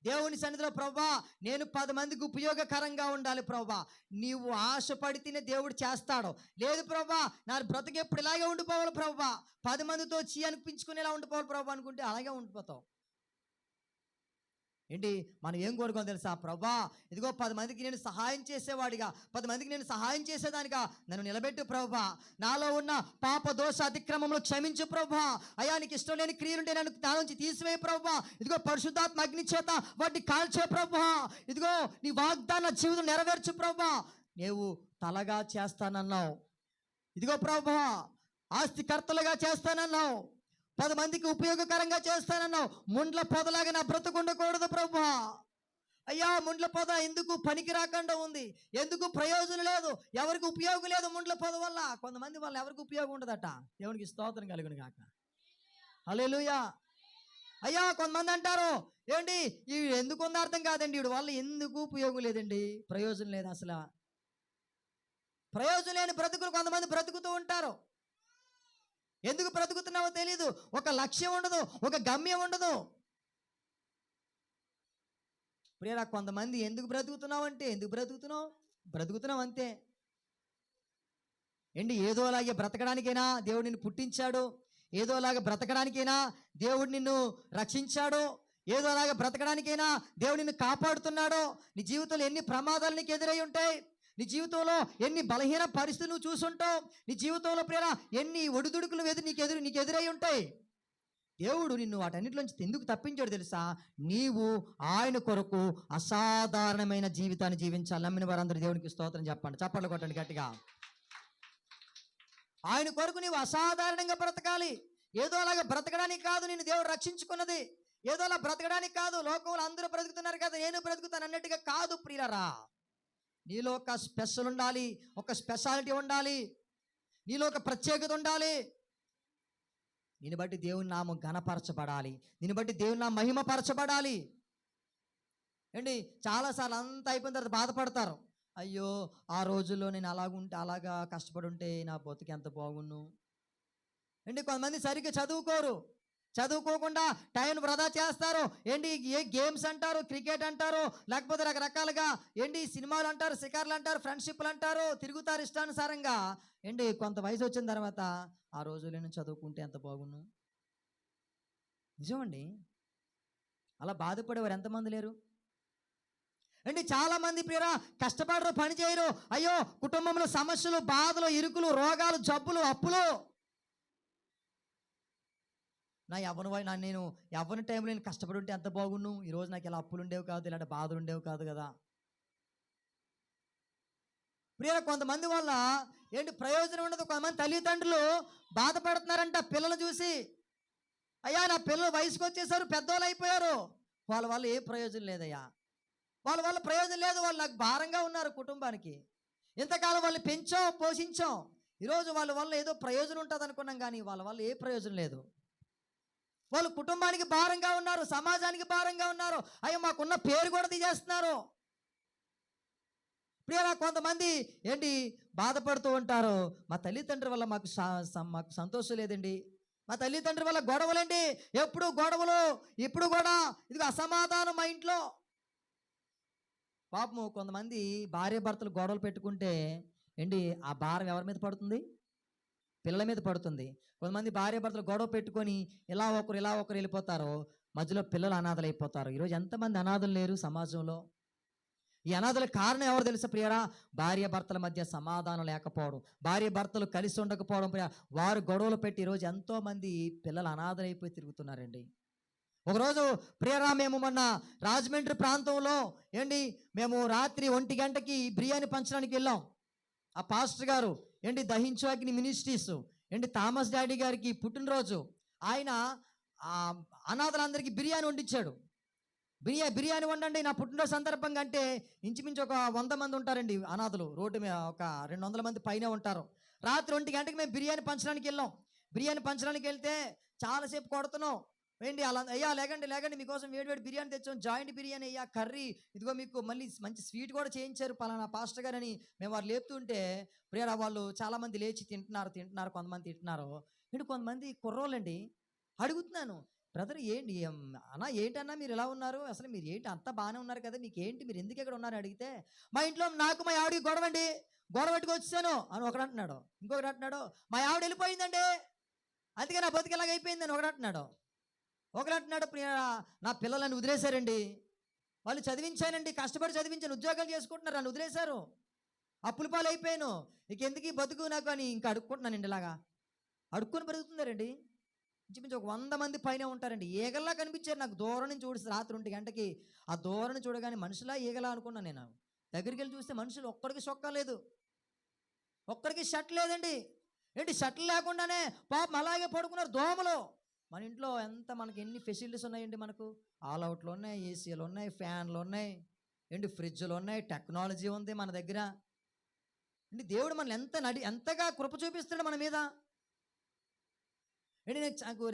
దేవుని సన్నిధిలో, ప్రభువా నేను 10 మందికి ఉపయోగకరంగా ఉండాలి ప్రభువా. నీవు ఆశపడితేనే దేవుడు చేస్తాడు. లేదు ప్రభువా నా బ్రతుకు ఎప్పుడు ఇలాగే ఉండిపోవాలి ప్రభువా, 10 మందితో అనిపించుకునేలా ఉండిపోవాలి ప్రభువా అనుకుంటే అలాగే ఉండిపోతావు. ఏంటి మనం ఏం కోరుకోవాలి తెలుసా? ప్రభువా ఇదిగో 10 మందికి నేను సహాయం చేసేవాడిగా, 10 మందికి నేను సహాయం చేసేదానిగా నన్ను నిలబెట్టు ప్రభువా. నాలో ఉన్న పాప దోష అతిక్రమంలో క్షమించు ప్రభువా. అయ్యా నీకు ఇష్టం లేని క్రియలుంటే నన్ను నా నుంచి తీసివేయ ప్రభువా. ఇదిగో పరిశుద్ధాత్మ అగ్ని చేత వాటిని కాల్చే ప్రభువా. ఇదిగో నీ వాగ్దాన జీవితం నెరవేర్చు ప్రభువా. నీవు తలగా చేస్తానన్నావు, ఇదిగో ప్రభువా ఆస్తికర్తలుగా చేస్తానన్నావు, 10 మందికి ఉపయోగకరంగా చేస్తానన్నావు. ముండ్ల పొదలాగా నా బ్రతుకు ఉండకూడదు ప్రభువా. అయ్యా ముండ్ల పొద ఎందుకు పనికి రాకుండా ఉంది, ఎందుకు ప్రయోజనం లేదు, ఎవరికి ఉపయోగం లేదు ముండ్ల పొద వల్ల. కొంతమంది వల్ల ఎవరికి ఉపయోగం ఉండదట. దేవునికి స్తోత్రం కలుగును గాక. హల్లెలూయా. అయ్యా కొంతమంది అంటారు ఏంటి ఈ ఎందుకు ఉందో అర్థం కాదండి, వీడి వల్ల ఎందుకు ఉపయోగం లేదండి, ప్రయోజనం లేదు. అసలు ప్రయోజనం లేని బ్రతుకులు కొంతమంది బ్రతుకుతూ ఉంటారు. ఎందుకు బ్రతుకుతున్నావో తెలీదు, ఒక లక్ష్యం ఉండదు, ఒక గమ్యం ఉండదు. ప్రియరా కొంతమంది ఎందుకు బ్రతుకుతున్నావు అంటే ఎందుకు బ్రతుకుతున్నావు అంతే. ఏంటి ఏదోలాగే బ్రతకడానికైనా దేవుడు నిన్ను పుట్టించాడు, ఏదోలాగా బ్రతకడానికైనా దేవుడు నిన్ను రక్షించాడు, ఏదోలాగా బ్రతకడానికైనా దేవుడు నిన్ను కాపాడుతున్నాడు. నీ జీవితంలో ఎన్ని ప్రమాదాలు నీకు ఎదురై ఉంటాయి, నీ జీవితంలో ఎన్ని బలహీన పరిస్థితులు నువ్వు చూసుంటావు, నీ జీవితంలో ప్రేర ఎన్ని ఒడిదుడుకులు నీకు ఎదురై ఉంటాయి. దేవుడు నిన్ను వాటన్నిటిలోంచి ఎందుకు తప్పించాడు తెలుసా? నీవు ఆయన కొరకు అసాధారణమైన జీవితాన్ని జీవించాలి. నమ్మిన వారందరూ దేవునికి స్తోత్రం చెప్పండి, చప్పట్లు కొట్టండి గట్టిగా. ఆయన కొరకు నీవు అసాధారణంగా బ్రతకాలి. ఏదో అలాగా బ్రతకడానికి కాదు నిన్ను దేవుడు రక్షించుకున్నది, ఏదో అలా బ్రతకడానికి కాదు. లోకంలో అందరూ బ్రతుకుతున్నారు కదా నేను బ్రతుకుతాను అన్నట్టుగా కాదు ప్రియులారా. నీలో ఒక స్పెషల్ ఉండాలి, ఒక స్పెషాలిటీ ఉండాలి, నీలో ఒక ప్రత్యేకత ఉండాలి. దీన్ని బట్టి దేవుని నామం ఘనపరచబడాలి, దీన్ని బట్టి దేవుని నామం మహిమపరచబడాలి. ఏంటి చాలాసార్లు అంతా అయిపోయిన తర్వాత బాధపడతారు, అయ్యో ఆ రోజుల్లో నేను అలాగా కష్టపడి ఉంటే నా బతుకు ఎంత బాగున్ను. ఏంటి కొంతమంది సరిగ్గా చదువుకోకుండా టైం వృధా చేస్తారు. ఏంటి ఏ గేమ్స్ అంటారు, క్రికెట్ అంటారు, లేకపోతే రకరకాలుగా ఏంటి సినిమాలు అంటారు, షికార్లు అంటారు, ఫ్రెండ్షిప్లు అంటారు, తిరుగుతారు ఇష్టానుసారంగా. ఏంటి కొంత వయసు వచ్చిన తర్వాత ఆ రోజుల్లో నేను చదువుకుంటే ఎంత బాగున్ను. నిజమండి, అలా బాధపడేవారు ఎంతమంది లేరు? అంటే చాలామంది ప్రియరా కష్టపడరు, పని చేయరు. అయ్యో కుటుంబంలో సమస్యలు, బాధలు, ఇరుకులు, రోగాలు, జబ్బులు, అప్పులు. నేను యవ్వన టైంలో నేను కష్టపడి ఉంటే ఎంత బాగున్ను, ఈరోజు నాకు ఇలా అప్పులు ఉండేవి కాదు, ఇలాంటి బాధలు ఉండేవి కాదు కదా. ప్రియరా కొంతమంది వల్ల ఏంటి ప్రయోజనం ఉండదు. కొంతమంది తల్లిదండ్రులు బాధపడుతున్నారంట పిల్లలు చూసి, అయ్యా నా పిల్లలు వయసుకు వచ్చేసారు, పెద్దవాళ్ళు అయిపోయారు, వాళ్ళ వల్ల ఏ ప్రయోజనం లేదయ్యా, వాళ్ళ వల్ల ప్రయోజనం లేదు, వాళ్ళు నాకు భారంగా ఉన్నారు కుటుంబానికి. ఇంతకాలం వాళ్ళు పెంచాం పోషించాం, ఈరోజు వాళ్ళ వల్ల ఏదో ప్రయోజనం ఉంటుంది అనుకున్నాం, కానీ వాళ్ళ వల్ల ఏ ప్రయోజనం లేదు. వాళ్ళు కుటుంబానికి భారంగా ఉన్నారు, సమాజానికి భారంగా ఉన్నారు, అయ్యో మాకున్న పేరు కూడా తీసేస్తున్నారు. ప్రియరా కొంతమంది ఏంటి బాధపడుతూ ఉంటారు, మా తల్లిదండ్రుల వల్ల మాకు సంతోషం లేదండి, మా తల్లిదండ్రుల వల్ల గొడవలండి, ఎప్పుడు గొడవలు, ఇప్పుడు కూడా ఇదిగో అసమాధానం మా ఇంట్లో. పాపము కొంతమంది భార్య భర్తలు గొడవలు పెట్టుకుంటే ఏంటి ఆ భారం ఎవరి మీద పడుతుంది? పిల్లల మీద పడుతుంది. కొంతమంది భార్య భర్తలు గొడవ పెట్టుకొని ఇలా ఒకరు వెళ్ళిపోతారు, మధ్యలో పిల్లలు అనాథలు అయిపోతారు. ఈరోజు ఎంతమంది అనాథలు లేరు సమాజంలో? ఈ అనాథల కారణం ఎవరు తెలుసా ప్రియరా? భార్య భర్తల మధ్య సమాధానం లేకపోవడం, భార్య భర్తలు కలిసి ఉండకపోవడం. వారు గొడవలు పెట్టి ఈరోజు ఎంతోమంది పిల్లలు అనాథలైపోయి తిరుగుతున్నారండి. ఒకరోజు ప్రియరా మేము మొన్న రాజమండ్రి ప్రాంతంలో మేము రాత్రి 1 గంటకి బిర్యానీ పంచడానికి వెళ్ళాం. ఆ పాస్టర్ గారు దహించు అగ్ని మినిస్ట్రీస్ థామస్ డాడీ గారికి పుట్టినరోజు. ఆయన అనాథలందరికీ బిర్యానీ వండించాడు. బిర్యానీ వండండి నా పుట్టినరోజు సందర్భంగా అంటే ఇంచుమించు ఒక 100 మంది ఉంటారండి అనాథలు. రోడ్డు మీద ఒక 200 మంది పైన ఉంటారు. రాత్రి 1 గంటకి మేము బిర్యానీ పంచడానికి వెళ్ళాం. బిర్యానీ పంచడానికి వెళ్తే చాలాసేపు కొడుతున్నాం. ఏంటి అలా అయ్యా లేకండి లేకండి మీకోసం వేడి బిర్యానీ తెచ్చాం, జాయింట్ బిర్యానీ అయ్యా, కర్రీ, ఇదిగో మీకు మళ్ళీ మంచి స్వీట్ కూడా చేయించారు పలానా పాస్టర్ గారని మేము వారు లేపుతుంటే ప్రియరా వాళ్ళు చాలామంది లేచి తింటున్నారు, కొంతమంది తింటున్నారు. ఏంటి కొంతమంది కుర్రోళ్ళండి అడుగుతున్నాను, బ్రదర్ ఏంటి అన్నా ఏంటన్నా మీరు ఇలా ఉన్నారు, అసలు మీరు ఏంటి అంతా బాగానే ఉన్నారు కదా, మీకు ఏంటి మీరు ఎందుకు ఇక్కడ ఉన్నారు అడిగితే, మా ఇంట్లో నాకు మా ఆవిడకి గొడవండి, గొడవ పెట్టుకు వచ్చాను అని ఒకడు అంటున్నాడు. ఇంకొకటి అంటున్నాడు మా ఆవిడ వెళ్ళిపోయిందండి అందుకే నా బతుకు ఇలాగ అయిపోయిందని ఒకడు అంటున్నాడు. ఒకడు అంటున్నాడు నా పిల్లలను వదిలేశారండి, వాళ్ళు చదివించానండి, కష్టపడి చదివించాను, ఉద్యోగాలు చేసుకుంటున్నారు, నన్ను వదిలేశారు, అప్పుల పాలు అయిపోయాను, ఇక ఎందుకు ఈ బతుకు నాకు అని ఇంకా అడుక్కుంటున్నానండి. ఇలాగా అడుక్కొని పెరుగుతున్నారండి. ఇంచుమించు ఒక 100 మంది పైన ఉంటారండి. ఈగల్లా కనిపించారు నాకు దూరం నుంచి చూసి రాత్రి 1 గంటకి. ఆ దూరం చూడగానే మనుషులా ఈగలా అనుకున్నాను నేను. దగ్గరికి వెళ్ళి చూస్తే మనుషులు ఒక్కడికి చొక్కా లేదు, ఒక్కడికి షర్ట్ లేదండి. ఏంటి షర్ట్లు లేకుండానే పాపం అలాగే పడుకున్నారు దోమలు. మన ఇంట్లో మనకి ఎన్ని ఫెసిలిటీస్ ఉన్నాయండి, మనకు ఆల్ అవుట్లు ఉన్నాయి, ఏసీలు ఉన్నాయి, ఫ్యాన్లు ఉన్నాయి, ఏంటి ఫ్రిడ్జ్లు ఉన్నాయి, టెక్నాలజీ ఉంది మన దగ్గర. ఏంటి దేవుడు మనల్ని ఎంతగా కృప చూపిస్తాడు మన మీద. ఏంటి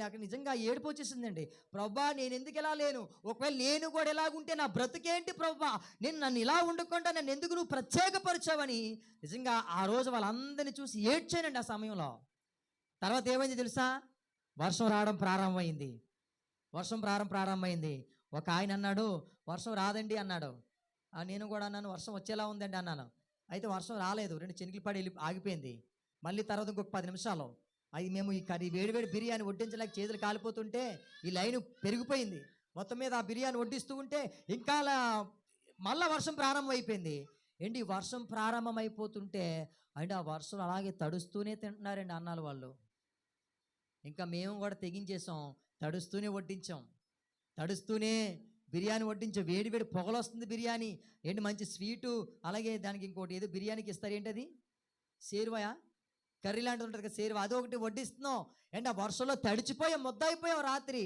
నాకు నిజంగా ఏడుపు వచ్చేసిందండి. ప్రభా నేను ఎందుకు ఇలా లేను, ఒకవేళ నేను కూడా ఎలాగుంటే నా బ్రతుకేంటి ప్రభా, నన్ను ఇలా వండుకుంటా నన్ను ఎందుకు నువ్వు ప్రత్యేకపరిచావని నిజంగా ఆ రోజు వాళ్ళందరినీ చూసి ఏడ్చానండి ఆ సమయంలో. తర్వాత ఏమైంది తెలుసా, వర్షం రావడం ప్రారంభమైంది. ఒక ఆయన అన్నాడు వర్షం రాదండి అన్నాడు. నేను కూడా అన్నాను వర్షం వచ్చేలా ఉందండి అన్నాను. అయితే వర్షం రాలేదు, 2 చినుకులు పడి ఆగిపోయింది. మళ్ళీ తర్వాత ఇంకొక 10 నిమిషాలు అది మేము ఈ కర్రీ వేడివేడి బిర్యానీ వడ్డించలేక చేతులు కాలిపోతుంటే ఈ లైన్ పెరిగిపోయింది. మొత్తం మీద ఆ బిర్యానీ వడ్డిస్తూ ఉంటే ఇంకా మళ్ళీ వర్షం ప్రారంభం అయిపోయింది. ఏంటి వర్షం ప్రారంభం అయిపోతుంటే అంటే ఆ వర్షం అలాగే తడుస్తూనే తింటున్నారండి అన్నాలు వాళ్ళు. ఇంకా మేము కూడా తెగించేసాం, తడుస్తూనే వడ్డించాం, తడుస్తూనే బిర్యానీ వడ్డించాం. వేడి పొగలు వస్తుంది బిర్యానీ, ఏంటి మంచి స్వీటు, అలాగే దానికి ఇంకోటి ఏదో బిర్యానీకి ఇస్తారు, ఏంటది సేరువాయా కర్రీ లాంటిది ఉంటుంది కదా సేరువా, అదొకటి వడ్డిస్తున్నాం. ఏంటి ఆ వర్షంలో తడిచిపోయాం, ముద్దయిపోయాం రాత్రి.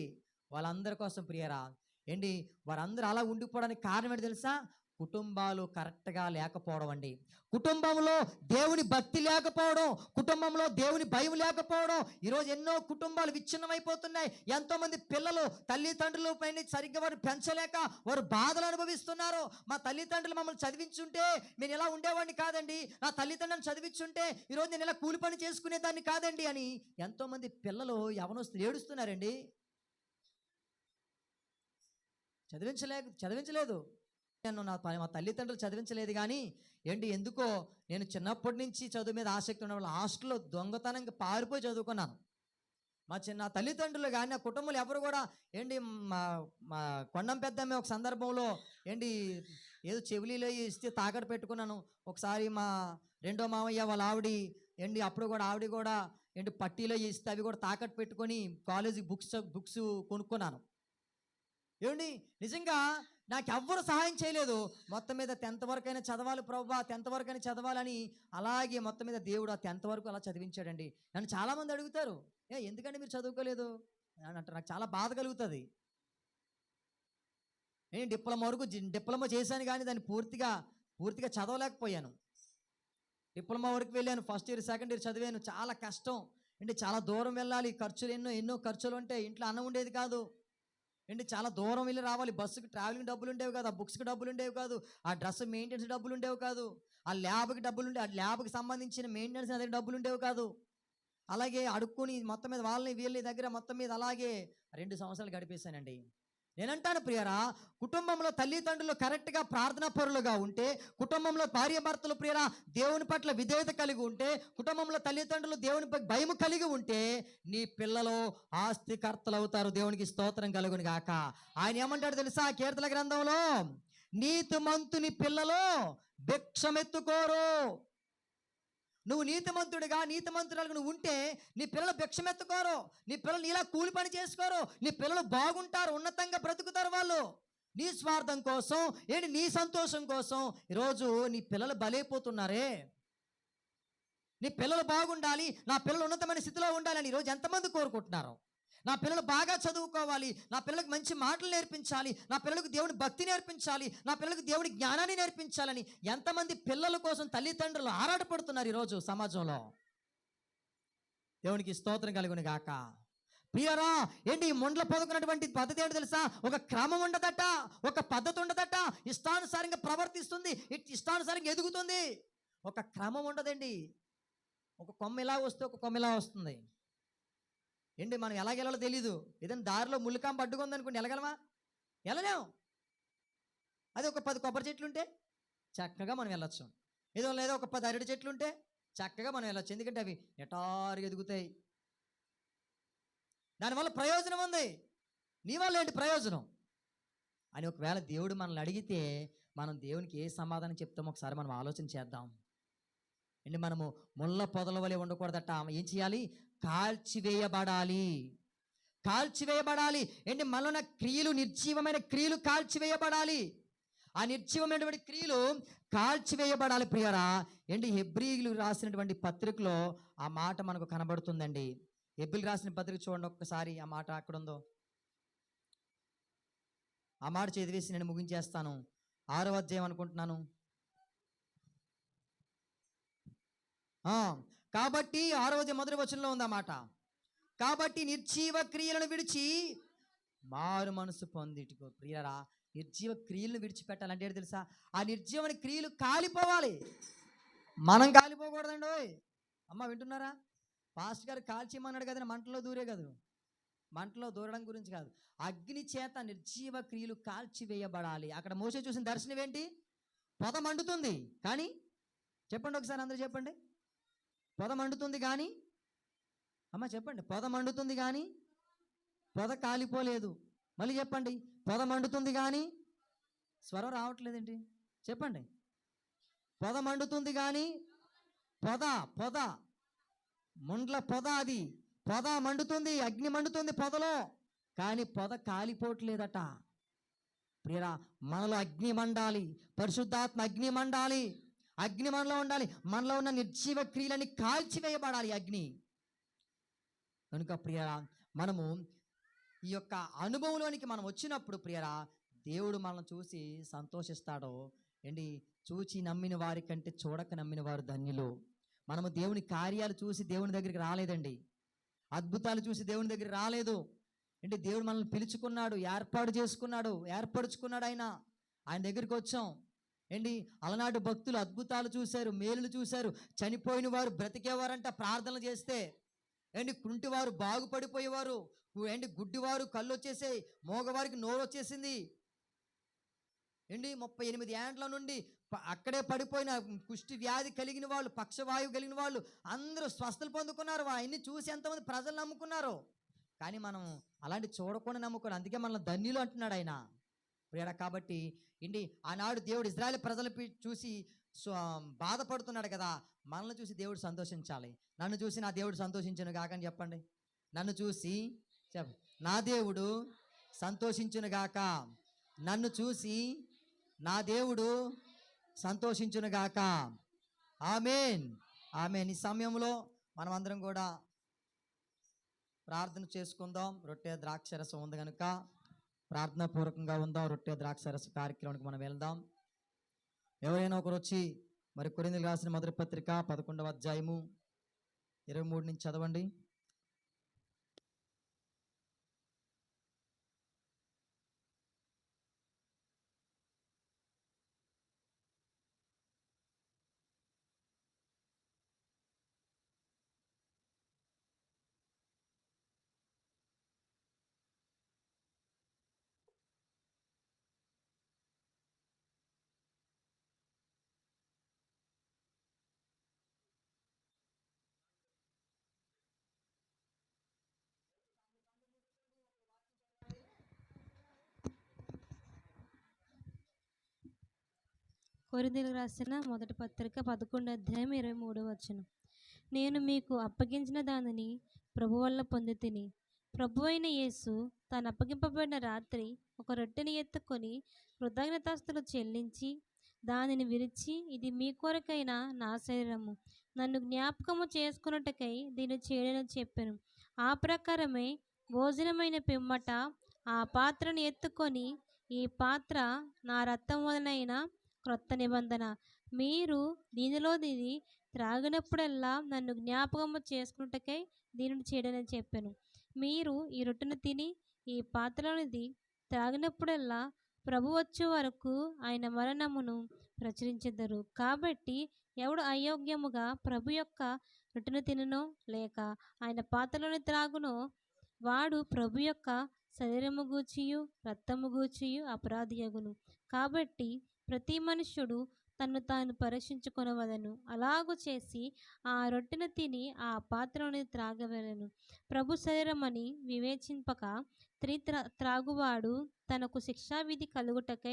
వాళ్ళందరి కోసం ప్రియరా ఏంటి వారందరూ అలా ఉండిపోవడానికి కారణం ఏంటి తెలుసా, కుటుంబాలు కరెక్ట్గా లేకపోవడం అండి. కుటుంబంలో దేవుని భక్తి లేకపోవడం, కుటుంబంలో దేవుని భయం లేకపోవడం. ఈరోజు ఎన్నో కుటుంబాలు విచ్ఛిన్నమైపోతున్నాయి. ఎంతోమంది పిల్లలు తల్లిదండ్రుల పైన సరిగ్గా వారు పెంచలేక వారు బాధలు అనుభవిస్తున్నారు. మా తల్లిదండ్రులు మమ్మల్ని చదివించుంటే నేను ఇలా ఉండేవాడిని కాదండి, నా తల్లిదండ్రులను చదివించుంటే ఈరోజు నేను ఇలా కూలి పని చేసుకునేదాన్ని కాదండి అని ఎంతోమంది పిల్లలు యవనస్తులు ఏడుస్తున్నారండి. చదివించలేదు నన్ను మా తల్లిదండ్రులు చదివించలేదు. కానీ ఎందుకో నేను చిన్నప్పటి నుంచి చదువు మీద ఆసక్తి ఉన్న వాళ్ళు హాస్టల్లో దొంగతనంగా పారిపోయి చదువుకున్నాను. నా తల్లిదండ్రులు కానీ నా కుటుంబంలో ఎవరు కూడా మా కొండం పెద్దమ్మ ఒక సందర్భంలో ఏదో చెవిలీలో ఇస్తే తాకట్టు పెట్టుకున్నాను. ఒకసారి మా రెండో మామయ్య వాళ్ళ ఆవిడి అప్పుడు కూడా ఆవిడ కూడా పట్టీలో ఇస్తే అవి కూడా తాకట్టు పెట్టుకొని కాలేజీ బుక్స్ కొనుక్కున్నాను. నిజంగా నాకు ఎవ్వరు సహాయం చేయలేదు. మొత్తం మీద 10th వరకైనా చదవాలి ప్రభా, 10th వరకైనా చదవాలని అలాగే మొత్తం మీద దేవుడు ఆ 10th వరకు అలా చదివించాడండి. నన్ను చాలామంది అడుగుతారు, ఎందుకంటే మీరు చదువుకోలేదు అని అంటారు. నాకు చాలా బాధ కలుగుతుంది. నేను డిప్లొమా చేశాను కానీ దాన్ని పూర్తిగా చదవలేకపోయాను. డిప్లొమా వరకు వెళ్ళాను, ఫస్ట్ ఇయర్ సెకండ్ ఇయర్ చదివాను. చాలా కష్టం చాలా దూరం వెళ్ళాలి, ఖర్చులు ఎన్నో ఖర్చులు ఉంటాయి, ఇంట్లో అన్నం ఉండేది కాదు. చాలా దూరం వెళ్ళి రావాలి, బస్సుకి ట్రావెలింగ్ డబ్బులు ఉండేవి కాదు, ఆ బుక్స్కి డబ్బులు ఉండేవి కాదు, ఆ డ్రెస్ మెయింటెనెన్స్ డబ్బులు ఉండేవి కాదు, ఆ ల్యాబ్కి డబ్బులు ఉండే, ఆ ల్యాబ్కి సంబంధించిన మెయింటెనెన్స్ అదే డబ్బులు ఉండేవి కాదు. అలాగే అడుక్కొని మొత్తం మీద వీళ్ళ దగ్గర మొత్తం మీద అలాగే 2 సంవత్సరాలు గడిపేశానండి. నేనంటాను ప్రియరా, కుటుంబంలో తల్లిదండ్రులు కరెక్ట్గా ప్రార్థనా పరులుగా ఉంటే, కుటుంబంలో భార్యాభర్తలు ప్రియరా దేవుని పట్ల విధేయత కలిగి ఉంటే, కుటుంబంలో తల్లిదండ్రులు దేవుని భయం కలిగి ఉంటే నీ పిల్లలు ఆస్తికర్తలు అవుతారు. దేవునికి స్తోత్రం కలుగును గాక. ఆయన ఏమంటాడు తెలుసా కీర్తన గ్రంథంలో, నీతిమంతుని పిల్లలు భిక్షమెత్తుకోరు. నువ్వు నీతిమంతురాలుగా నువ్వు ఉంటే నీ పిల్లలు భిక్షమెత్తుకోరు, నీ పిల్లలు నీలా కూలి పని చేసుకోరు, నీ పిల్లలు బాగుంటారు, ఉన్నతంగా బ్రతుకుతారు. వాళ్ళు నీ స్వార్థం కోసం నీ సంతోషం కోసం ఈరోజు నీ పిల్లలు బలైపోతున్నారే. నీ పిల్లలు బాగుండాలి, నా పిల్లలు ఉన్నతమైన స్థితిలో ఉండాలని ఈరోజు ఎంతమంది కోరుకుంటున్నారు. నా పిల్లలు బాగా చదువుకోవాలి, నా పిల్లలకు మంచి మాటలు నేర్పించాలి, నా పిల్లలకు దేవుని భక్తి నేర్పించాలి, నా పిల్లలకు దేవుని జ్ఞానాన్ని నేర్పించాలని ఎంతమంది పిల్లల కోసం తల్లిదండ్రులు ఆరాటపడుతున్నారు ఈరోజు సమాజంలో. దేవునికి స్తోత్రం కలుగును గాక. ప్రియరా, ఏంటి ఈ ముండ్ల పొదకున్నటువంటి పద్ధతి ఏంటో తెలుసా? ఒక క్రమం ఉండదట, ఒక పద్ధతి ఉండదట. ఇష్టానుసారంగా ప్రవర్తిస్తుంది, ఇష్టానుసారంగా ఎదుగుతుంది. ఒక క్రమం ఉండదండి. ఒక కొమ్మ ఇలా వస్తే ఒక కొమ్మ ఇలా వస్తుంది. ఏంటి మనం ఎలాగెళ్ళాలో తెలీదు. ఏదైనా దారిలో ముళ్ళకాంప అడ్డుకుంది అనుకోండి, వెళ్ళగలమా? వెళ్ళలేం. అదే ఒక 10 కొబ్బరి చెట్లు ఉంటే చక్కగా మనం వెళ్ళొచ్చు. లేదా ఒక 10 అరటి చెట్లు ఉంటే చక్కగా మనం వెళ్ళొచ్చు. ఎందుకంటే అవి నిటారుగా ఎదుగుతాయి. దానివల్ల ప్రయోజనం ఉంది. నీ వల్ల ఏంటి ప్రయోజనం అని ఒకవేళ దేవుడు మనల్ని అడిగితే మనం దేవునికి ఏ సమాధానం చెప్తామో ఒకసారి మనం ఆలోచన చేద్దాం. అండి, మనము ముళ్ళ పొదల వలె ఉండకూడదట. ఏం చేయాలి? కాల్చివేయబడాలి. కాల్చివేయబడాలి. ఏంటి, మనలో ఉన్న క్రియలు, నిర్జీవమైన క్రియలు కాల్చివేయబడాలి. ఆ నిర్జీవమైనటువంటి క్రియలు కాల్చివేయబడాలి ప్రియరా. ఏంటి, హెబ్రీలు రాసినటువంటి పత్రికలో ఆ మాట మనకు కనబడుతుందండి. హెబ్రీలు రాసిన పత్రిక చూడండి ఒక్కసారి. ఆ మాట అక్కడ ఉందో ఆ మాట చదివేసి నేను ముగించేస్తాను. 6వ అధ్యాయం అనుకుంటున్నాను. కాబట్టి 6వ అధ్యాయం మొదటి వచనంలో ఉంది ఆ మాట. కాబట్టి నిర్జీవ క్రియలను విడిచి మారు మనసు పొందిటికో. ప్రియరా, నిర్జీవ క్రియలను విడిచిపెట్టాలంటే ఏంటి తెలుసా? ఆ నిర్జీవమైన క్రియలు కాలిపోవాలి. మనం కాలిపోకూడదండి. అమ్మ వింటున్నారా? పాస్టర్ గారు కాల్చేయమన్నాడు కదండి, మంటలో దూరే కాదు. మంటలో దూరడం గురించి కాదు, అగ్ని చేత నిర్జీవ క్రియలు కాల్చివేయబడాలి. అక్కడ మోసే చూసిన దర్శనం ఏంటి? పొద మండుతుంది కానీ, చెప్పండి ఒకసారి అందరూ చెప్పండి. పొద మండుతుంది కానీ, అమ్మ చెప్పండి, పొద మండుతుంది కానీ పొద కాలిపోలేదు. మళ్ళీ చెప్పండి, పొద మండుతుంది కానీ స్వరం రావట్లేదేంటి? చెప్పండి. పొద మండుతుంది కానీ పొద ముండ్ల పొద, అది పొద మండుతుంది, అగ్ని మండుతుంది పొదలో, కానీ పొద కాలిపోవట్లేదట. ప్రియరా, మనలో అగ్ని మండాలి. పరిశుద్ధాత్మ అగ్ని మండాలి. అగ్ని మనలో ఉండాలి. మనలో ఉన్న నిర్జీవ క్రియలని కాల్చివేయబడాలి అగ్ని. కనుక ప్రియరా, మనము ఈ యొక్క అనుభవంలోనికి మనం వచ్చినప్పుడు ప్రియరా, దేవుడు మనల్ని చూసి సంతోషిస్తాడో. ఏంటి, చూచి నమ్మిన వారి కంటే చూడక నమ్మిన వారు ధన్యులు. మనము దేవుని కార్యాలు చూసి దేవుని దగ్గరికి రాలేదండి. అద్భుతాలు చూసి దేవుని దగ్గరికి రాలేదు. అంటే దేవుడు మనల్ని పిలుచుకున్నాడు, ఏర్పాటు చేసుకున్నాడు, ఏర్పరచుకున్నాడు. ఆయన దగ్గరికి వచ్చాం. ఏంటి, అలనాటి భక్తులు అద్భుతాలు చూశారు, మేలులు చూశారు. చనిపోయిన వారు బ్రతికేవారంట ప్రార్థనలు చేస్తే. ఏంటి, కుంటివారు బాగుపడిపోయేవారు. ఏంటి, గుడ్డివారు కళ్ళు వచ్చేసాయి, మోగవారికి నోరు వచ్చేసింది. ఏంటి, 38 ఏండ్ల నుండి అక్కడే పడిపోయిన కుష్టి వ్యాధి కలిగిన వాళ్ళు, పక్షవాయువు కలిగిన వాళ్ళు అందరూ స్వస్థలు పొందుకున్నారు. ఆయన్ని చూసి ఎంతమంది ప్రజలు నమ్ముకున్నారు. కానీ మనం అలాంటి చూడకుండా నమ్ముకోవాలి. అందుకే మనల్ని ధన్యులు అంటున్నాడు ఆయన. ప్రియరా, కాబట్టి ఏంటి, ఆనాడు దేవుడు ఇజ్రాయేల్ ప్రజలు చూసి బాధపడుతున్నాడు కదా, మనల్ని చూసి దేవుడు సంతోషించాలి. నన్ను చూసి నా దేవుడు సంతోషించును గాక అని చెప్పండి. నన్ను చూసి నా దేవుడు సంతోషించును గాక. నన్ను చూసి నా దేవుడు సంతోషించును గాక. ఆమేన్, ఆమేన్. ఈ సమయంలో మనం అందరం కూడా ప్రార్థన చేసుకుందాం. రొట్టె ద్రాక్షరసం ఉంది కనుక ప్రార్థనా పూర్వకంగా ఉందాం. రొట్టె ద్రాక్షరస కార్యక్రమానికి మనం వెళ్దాం. ఎవరైనా ఒకరు వచ్చి మరి కొరింథీయులకు రాసిన మొదటి పత్రిక 11వ అధ్యాయము 23 నుంచి చదవండి. కొరింథీయులకు రాసిన మొదటి పత్రిక 11వ అధ్యాయం 23వ వచనం. నేను మీకు అప్పగించిన దానిని ప్రభు వల్ల పొందితిని. ప్రభు అయిన యేసు తాను అప్పగింపబడిన రాత్రి ఒక రొట్టెని ఎత్తుకొని కృతజ్ఞతాస్తుతులు చెల్లించి దానిని విరిచి, ఇది మీ కొరకైన నా శరీరము, నన్ను జ్ఞాపకము చేసుకున్నట్టుకై దీన్ని చేయడని చెప్పాను. ఆ ప్రకారమే భోజనమైన పిమ్మట ఆ పాత్రను ఎత్తుకొని, ఈ పాత్ర నా రక్తం వలనైన క్రొత్త నిబంధన, మీరు దీనిలో త్రాగినప్పుడల్లా నన్ను జ్ఞాపకము చేసుకున్నట్టుకై దీనిని చేయడని చెప్పాను. మీరు ఈ రొట్టెను తిని ఈ పాత్రలోనిది త్రాగినప్పుడల్లా ప్రభు వచ్చే వరకు ఆయన మరణమును ప్రచురించెదరు. కాబట్టి ఎవడు అయోగ్యముగా ప్రభు యొక్క రొట్టెను తినునో లేక ఆయన పాత్రలోని త్రాగునో వాడు ప్రభు యొక్క శరీరము గూర్చియు రక్తము గూర్చియు అపరాధియగును. కాబట్టి ప్రతి మనుష్యుడు తన్ను తాను పరీక్షించుకొనవలెను. అలాగు చేసి ఆ రొట్టెను తిని ఆ పాత్రలోని త్రాగవలెను. ప్రభు శరీరమని వివేచింపక త్రాగువాడు తనకు శిక్షావిధి కలుగుటకై